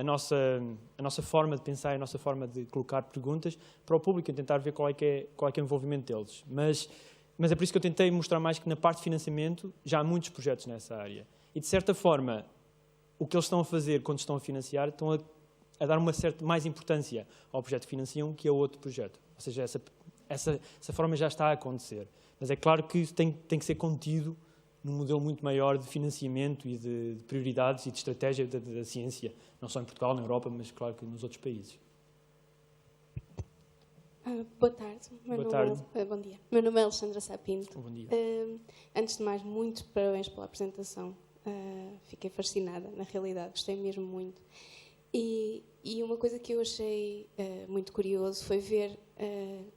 a nossa forma de pensar, a nossa forma de colocar perguntas para o público e tentar ver qual é que é o envolvimento deles. Mas é por isso que eu tentei mostrar mais que na parte de financiamento já há muitos projetos nessa área. E, de certa forma, o que eles estão a fazer quando estão a financiar, estão a dar uma certa mais importância ao projeto que financiam que a outro projeto. Ou seja, essa forma já está a acontecer. Mas é claro que isso tem que ser contido num modelo muito maior de financiamento e de prioridades e de estratégia da ciência, não só em Portugal, na Europa, mas claro que nos outros países. Boa tarde. Bom dia. Meu nome é Alexandra Sapinto. Bom dia. Antes de mais, muitos parabéns pela apresentação. Fiquei fascinada, na realidade, gostei mesmo muito. E uma coisa que eu achei muito curioso foi ver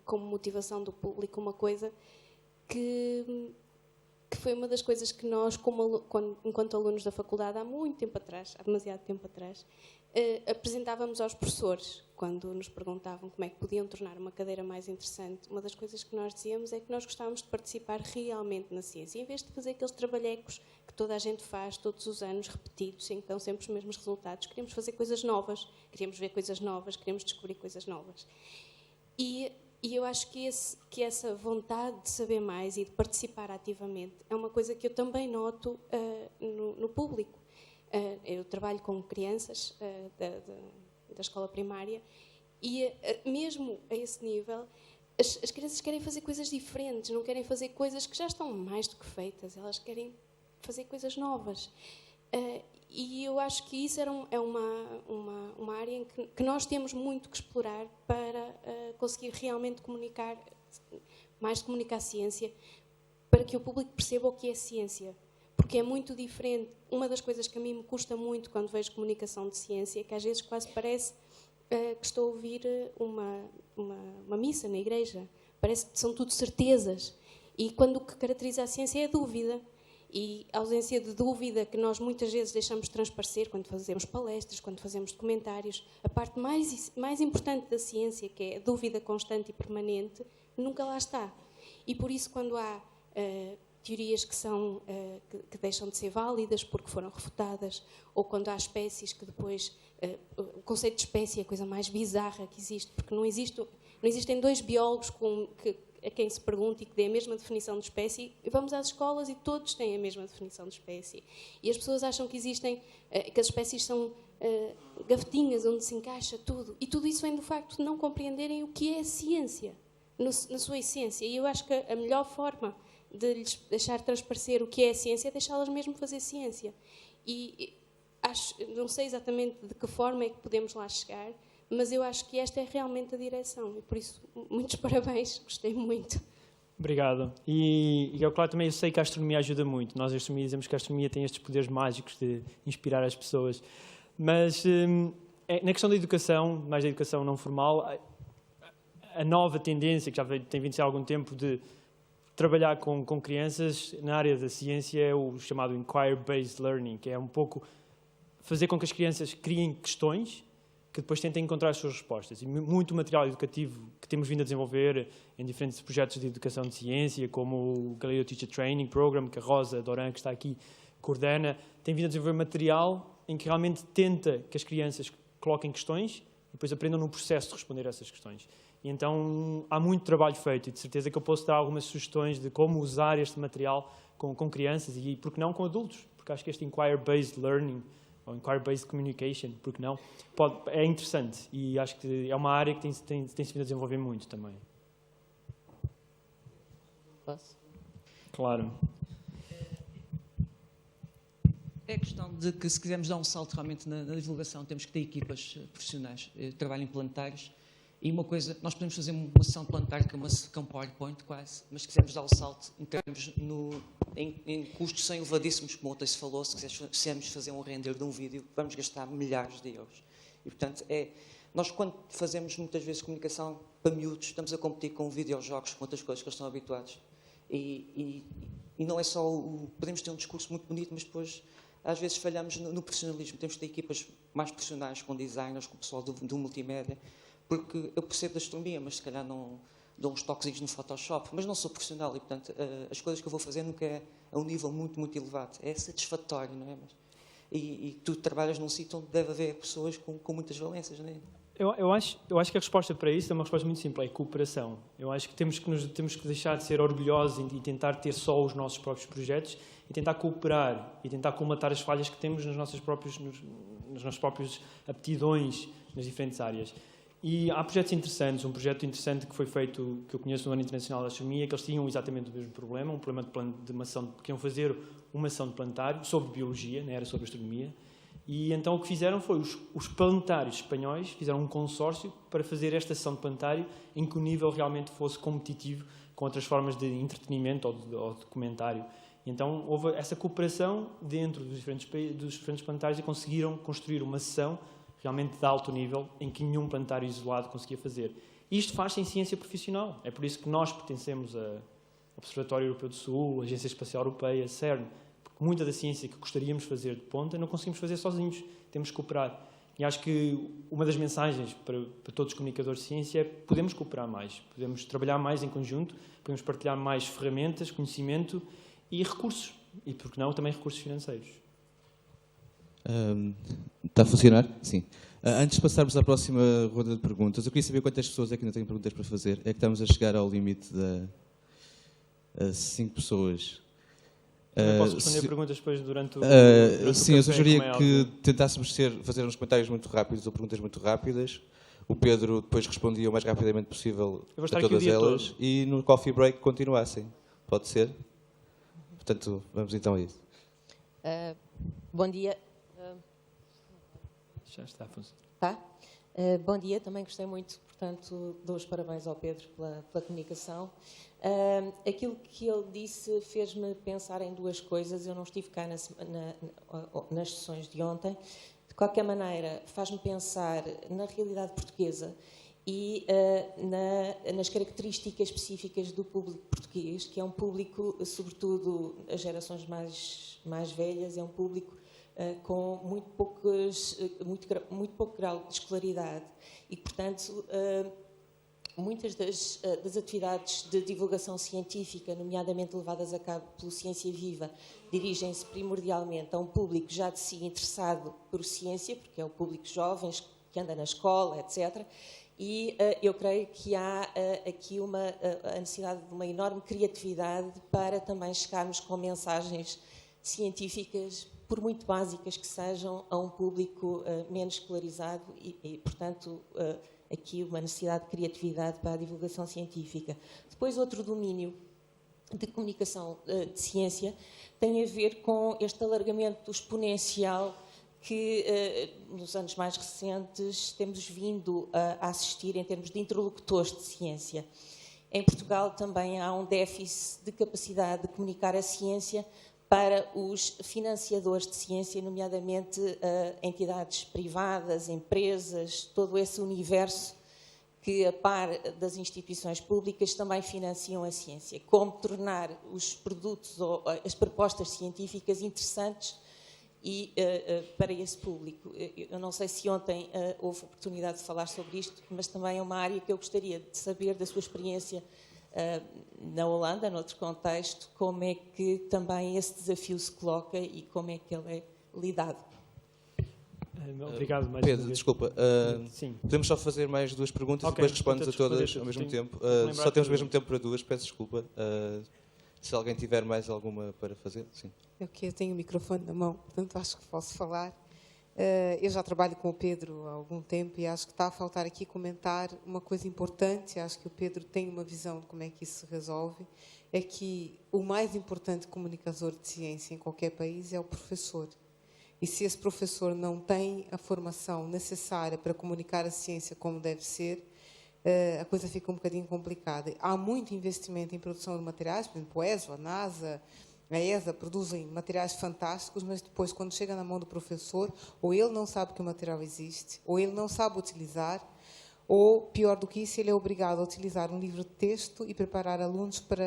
como motivação do público uma coisa que foi uma das coisas que nós, enquanto alunos da faculdade, há muito tempo atrás, há demasiado tempo atrás, apresentávamos aos professores, quando nos perguntavam como é que podiam tornar uma cadeira mais interessante. Uma das coisas que nós dizíamos é que nós gostávamos de participar realmente na ciência, em vez de fazer aqueles trabalhecos que toda a gente faz todos os anos, repetidos, sem que dão sempre os mesmos resultados. Queríamos fazer coisas novas, queríamos ver coisas novas, queríamos descobrir coisas novas. E eu acho que essa vontade de saber mais e de participar ativamente é uma coisa que eu também noto no público. Eu trabalho com crianças da escola primária e, mesmo a esse nível, as crianças querem fazer coisas diferentes, não querem fazer coisas que já estão mais do que feitas, elas querem fazer coisas novas. E eu acho que isso é uma área em que nós temos muito que explorar para conseguir realmente comunicar ciência, para que o público perceba o que é ciência. Porque é muito diferente. Uma das coisas que a mim me custa muito quando vejo comunicação de ciência é que às vezes quase parece que estou a ouvir uma missa na igreja. Parece que são tudo certezas. E quando o que caracteriza a ciência é a dúvida. E a ausência de dúvida que nós muitas vezes deixamos transparecer quando fazemos palestras, quando fazemos documentários, a parte mais importante da ciência, que é a dúvida constante e permanente, nunca lá está. E por isso, quando há teorias que deixam de ser válidas porque foram refutadas, ou quando há espécies que depois... o conceito de espécie é a coisa mais bizarra que existe, porque não existem dois biólogos a quem se pergunta e que dê a mesma definição de espécie, e vamos às escolas e todos têm a mesma definição de espécie. E as pessoas acham que que as espécies são gavetinhas onde se encaixa tudo. E tudo isso vem do facto de não compreenderem o que é a ciência, na sua essência. E eu acho que a melhor forma de lhes deixar transparecer o que é a ciência é deixá-las mesmo fazer ciência. E não sei exatamente de que forma é que podemos lá chegar, mas eu acho que esta é realmente a direção. E por isso, muitos parabéns, gostei muito. Obrigado. E claro, também eu sei que a astronomia ajuda muito. Nós, a astronomia, dizemos que a astronomia tem estes poderes mágicos de inspirar as pessoas. Mas, na questão da educação, mais da educação não formal, a nova tendência, que já tem vindo há algum tempo, de trabalhar com crianças na área da ciência é o chamado Inquiry-Based Learning, que é um pouco fazer com que as crianças criem questões que depois tentem encontrar as suas respostas. E muito material educativo que temos vindo a desenvolver em diferentes projetos de educação de ciência, como o Galileo Teacher Training Program, que a Rosa Doran, que está aqui, coordena, tem vindo a desenvolver material em que realmente tenta que as crianças coloquem questões e depois aprendam no processo de responder a essas questões. E então há muito trabalho feito e de certeza que eu posso dar algumas sugestões de como usar este material com crianças e, por que não, com adultos, porque acho que este Inquiry-Based Learning ou Inquiry-Based Communication, porque não, é interessante e acho que é uma área que tem-se vindo a desenvolver muito também. Posso? Claro. É a questão de que, se quisermos dar um salto realmente na divulgação, temos que ter equipas profissionais, trabalho em planetários. E uma coisa, nós podemos fazer uma sessão de planetário que é um PowerPoint quase, mas se quisermos dar o salto em custos sem elevadíssimos, como ontem se falou, se quisermos fazer um render de um vídeo, vamos gastar milhares de euros. E, portanto, nós quando fazemos muitas vezes comunicação para miúdos, estamos a competir com videojogos, com outras coisas que eles estão habituados. E não é só podemos ter um discurso muito bonito, mas depois às vezes falhamos no profissionalismo. Temos que ter equipas mais profissionais, com designers, com o pessoal do multimédia, porque eu percebo da astronomia, mas se calhar não dou uns toquezinhos no Photoshop, mas não sou profissional e, portanto, as coisas que eu vou fazer nunca é a um nível muito, muito elevado. É satisfatório, não é? E tu trabalhas num sítio onde deve haver pessoas com muitas valências, não é? Eu acho que a resposta para isso é uma resposta muito simples, é cooperação. Eu acho que temos que deixar de ser orgulhosos e tentar ter só os nossos próprios projetos e tentar cooperar e tentar colmatar as falhas que temos nas nossas próprias aptidões nas diferentes áreas. E há projetos interessantes. Um projeto interessante que foi feito, que eu conheço no Ano Internacional da Astronomia, que eles tinham exatamente o mesmo problema, um problema de uma ação, queriam fazer uma ação de planetário sobre biologia, não era sobre astronomia, e então o que fizeram foi, os planetários espanhóis fizeram um consórcio para fazer esta ação de planetário em que o nível realmente fosse competitivo com outras formas de entretenimento ou de documentário. E então houve essa cooperação dentro dos diferentes planetários e conseguiram construir uma ação realmente de alto nível, em que nenhum planetário isolado conseguia fazer. Isto faz-se em ciência profissional. É por isso que nós pertencemos ao Observatório Europeu do Sul, a Agência Espacial Europeia, CERN, porque muita da ciência que gostaríamos de fazer de ponta não conseguimos fazer sozinhos, temos que cooperar. E acho que uma das mensagens para todos os comunicadores de ciência é podemos cooperar mais, podemos trabalhar mais em conjunto, podemos partilhar mais ferramentas, conhecimento e recursos, e, por que não, também recursos financeiros. Está a funcionar? Sim. Antes de passarmos à próxima ronda de perguntas, eu queria saber quantas pessoas é que ainda têm perguntas para fazer. É que estamos a chegar ao limite de 5 pessoas. Também posso responder perguntas depois durante o sim, café, eu sugeria como é que óbvio. tentássemos fazer uns comentários muito rápidos ou perguntas muito rápidas. O Pedro depois respondia o mais rapidamente possível Eu vou estar a aqui o todas dia elas. todo. E no coffee break continuassem. Pode ser? Portanto, vamos então a isso. Bom dia. Já está a funcionar. Tá? Bom dia, também gostei muito, portanto, dou os parabéns ao Pedro pela comunicação. Aquilo que ele disse fez-me pensar em duas coisas. Eu não estive cá nas sessões de ontem. De qualquer maneira, faz-me pensar na realidade portuguesa e nas características específicas do público português, que é um público, sobretudo as gerações mais velhas, é um público com muito pouco grau de escolaridade e, portanto, muitas das atividades de divulgação científica, nomeadamente levadas a cabo pelo Ciência Viva, dirigem-se primordialmente a um público já de si interessado por ciência, porque é o público jovem, que anda na escola, etc. E eu creio que há aqui a necessidade de uma enorme criatividade para também chegarmos com mensagens científicas, por muito básicas que sejam, a um público menos escolarizado e portanto, aqui uma necessidade de criatividade para a divulgação científica. Depois, outro domínio de comunicação de ciência tem a ver com este alargamento exponencial que, nos anos mais recentes, temos vindo a assistir em termos de interlocutores de ciência. Em Portugal também há um déficit de capacidade de comunicar a ciência para os financiadores de ciência, nomeadamente entidades privadas, empresas, todo esse universo que, a par das instituições públicas, também financiam a ciência. Como tornar os produtos ou as propostas científicas interessantes e para esse público. Eu não sei se ontem houve oportunidade de falar sobre isto, mas também é uma área que eu gostaria de saber da sua experiência na Holanda, noutro contexto, como é que também esse desafio se coloca e como é que ele é lidado. Obrigado mais Pedro, desculpa. Sim. Podemos só fazer mais duas perguntas Okay, e depois respondes a todas ao mesmo tempo. Só temos o mesmo tempo para duas, peço desculpa. Se alguém tiver mais alguma para fazer, sim. Eu tenho o microfone na mão, portanto acho que posso falar. Eu já trabalho com o Pedro há algum tempo e acho que está a faltar aqui comentar uma coisa importante. Acho que o Pedro tem uma visão de como é que isso se resolve. É que o mais importante comunicador de ciência em qualquer país é o professor. E se esse professor não tem a formação necessária para comunicar a ciência como deve ser, a coisa fica um bocadinho complicada. Há muito investimento em produção de materiais, por exemplo, o ESO, a NASA, a ESA produzem materiais fantásticos, mas depois, quando chega na mão do professor, ou ele não sabe que o material existe, ou ele não sabe utilizar, ou, pior do que isso, ele é obrigado a utilizar um livro de texto e preparar alunos para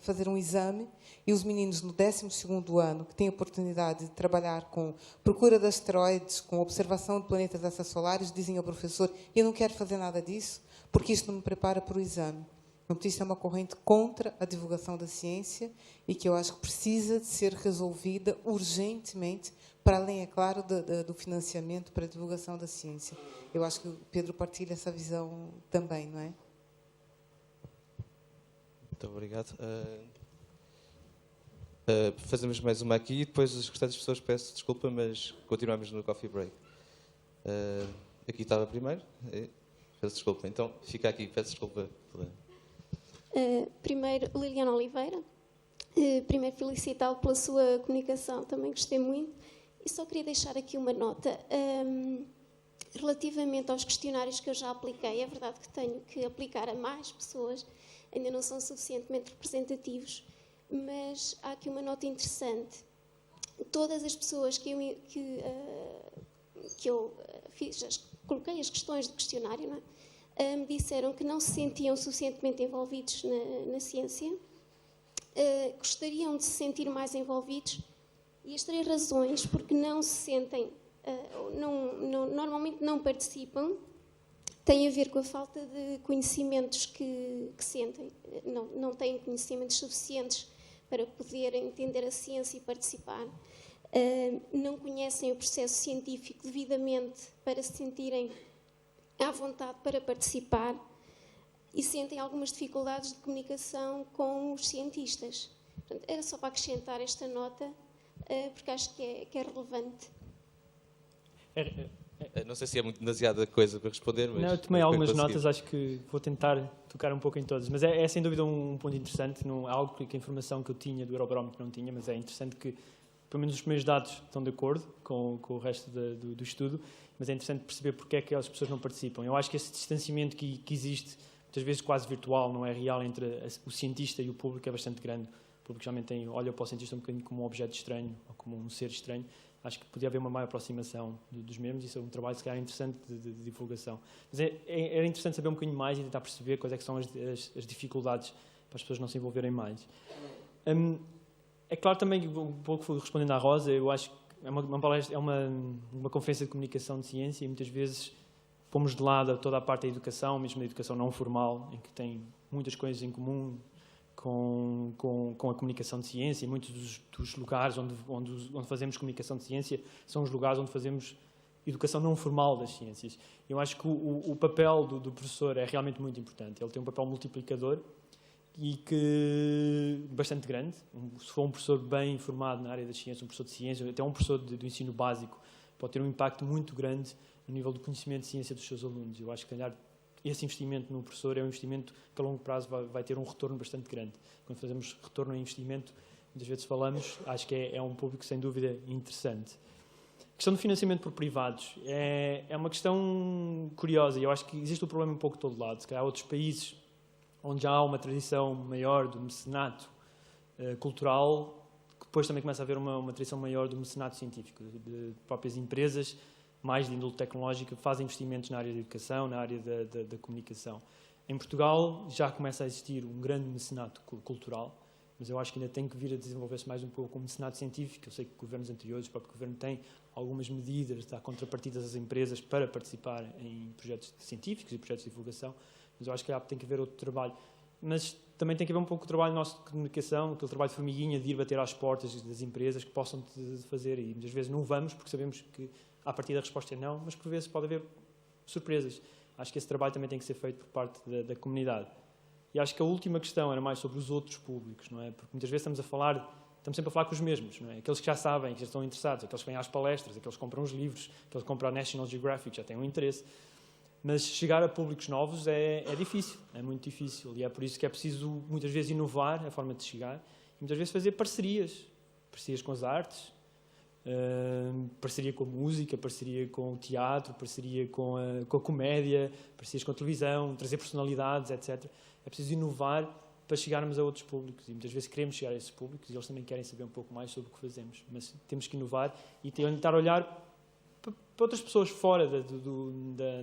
fazer um exame, e os meninos no 12º ano, que têm a oportunidade de trabalhar com procura de asteroides, com observação de planetas extrasolares, dizem ao professor: eu não quero fazer nada disso, porque isto não me prepara para o exame. Então, isto é uma corrente contra a divulgação da ciência e que eu acho que precisa de ser resolvida urgentemente, para além, é claro, do financiamento para a divulgação da ciência. Eu acho que o Pedro partilha essa visão também, não é? Muito obrigado. Fazemos mais uma aqui e depois as restantes pessoas peço desculpa, mas continuamos no coffee break. Aqui estava primeiro. Peço desculpa. Então, fica aqui. Peço desculpa. Primeiro, Liliana Oliveira. Primeiro, felicitá-lo pela sua comunicação. Também gostei muito. E só queria deixar aqui uma nota. Relativamente aos questionários que eu já apliquei, é verdade que tenho que aplicar a mais pessoas, ainda não são suficientemente representativos, mas há aqui uma nota interessante. Todas as pessoas que eu fiz, coloquei as questões do questionário, não é? Me disseram que não se sentiam suficientemente envolvidos na ciência, gostariam de se sentir mais envolvidos, e as 3 razões porque não se sentem, normalmente não participam, têm a ver com a falta de conhecimentos que sentem, não têm conhecimentos suficientes para poder entender a ciência e participar, não conhecem o processo científico devidamente para se sentirem à vontade para participar e sentem algumas dificuldades de comunicação com os cientistas. Portanto, era só para acrescentar esta nota, porque acho que é relevante. Não sei se é muito demasiada coisa para responder, mas... Não, eu tomei algumas notas, acho que vou tentar tocar um pouco em todas. Mas é sem dúvida um ponto interessante, algo que a informação que eu tinha do Eurobarómetro não tinha, mas é interessante que, pelo menos os primeiros dados estão de acordo com o resto do estudo, mas é interessante perceber porque é que as pessoas não participam. Eu acho que esse distanciamento que existe, muitas vezes quase virtual, não é real, entre o cientista e o público é bastante grande. O público geralmente olha para o cientista um bocadinho como um objeto estranho, ou como um ser estranho. Acho que podia haver uma maior aproximação dos mesmos, isso é um trabalho, se calhar, interessante de divulgação. Mas era interessante saber um bocadinho mais e tentar perceber quais é que são as dificuldades para as pessoas não se envolverem mais. É claro também, um pouco respondendo à Rosa, eu acho que é uma palestra, é uma conferência de comunicação de ciência e muitas vezes pomos de lado toda a parte da educação, mesmo da educação não formal, em que tem muitas coisas em comum com a comunicação de ciência, e muitos dos lugares onde fazemos comunicação de ciência são os lugares onde fazemos educação não formal das ciências. Eu acho que o papel do professor é realmente muito importante. Ele tem um papel multiplicador e que bastante grande. Se for um professor bem formado na área das ciências, um professor de ciência, até um professor do ensino básico, pode ter um impacto muito grande no nível do conhecimento de ciência dos seus alunos. Eu acho que, calhar, esse investimento no professor é um investimento que a longo prazo vai ter um retorno bastante grande. Quando fazemos retorno em investimento, muitas vezes falamos, acho que é um público sem dúvida interessante. A questão do financiamento por privados é uma questão curiosa e eu acho que existe um problema um pouco de todo lado. Se calhar há outros países onde já há uma tradição maior do mecenato cultural, que depois também começa a haver uma tradição maior do mecenato científico, de próprias empresas mais de índole tecnológica, que fazem investimentos na área da educação, na área da comunicação. Em Portugal já começa a existir um grande mecenato cultural, mas eu acho que ainda tem que vir a desenvolver-se mais um pouco como mecenato científico. Eu sei que governos anteriores, o próprio governo tem algumas medidas, dá contrapartidas às empresas para participar em projetos científicos e projetos de divulgação, mas eu acho que tem que haver outro trabalho. Mas também tem que haver um pouco de trabalho nosso de comunicação, aquele trabalho de formiguinha, de ir bater às portas das empresas que possam fazer, e muitas vezes não vamos porque sabemos que à partida a resposta é não, mas por vezes pode haver surpresas. Acho que esse trabalho também tem que ser feito por parte da comunidade. E acho que a última questão era mais sobre os outros públicos, não é? Porque muitas vezes estamos sempre a falar com os mesmos, não é? Aqueles que já sabem, que já estão interessados, aqueles que vêm às palestras, aqueles que compram os livros, aqueles que compram a National Geographic, já têm um interesse. Mas chegar a públicos novos é difícil, é muito difícil. E é por isso que é preciso, muitas vezes, inovar a forma de chegar e muitas vezes fazer parcerias com as artes, parceria com a música, parceria com o teatro, parceria com a comédia, parcerias com a televisão, trazer personalidades, etc. É preciso inovar para chegarmos a outros públicos e muitas vezes queremos chegar a esses públicos e eles também querem saber um pouco mais sobre o que fazemos, mas temos que inovar e tentar olhar para outras pessoas fora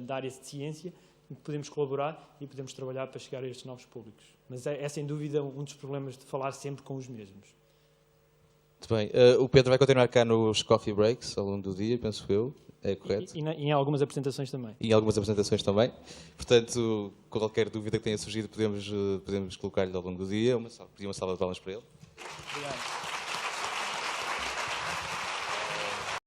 da área de ciência em que podemos colaborar e podemos trabalhar para chegar a estes novos públicos. Mas é sem dúvida um dos problemas de falar sempre com os mesmos. Muito bem. O Pedro vai continuar cá nos coffee breaks ao longo do dia, penso eu. É correto? E em algumas apresentações também. E em algumas apresentações também. Portanto, qualquer dúvida que tenha surgido podemos colocar-lhe ao longo do dia. Pedir uma salva de palmas para ele. Obrigado.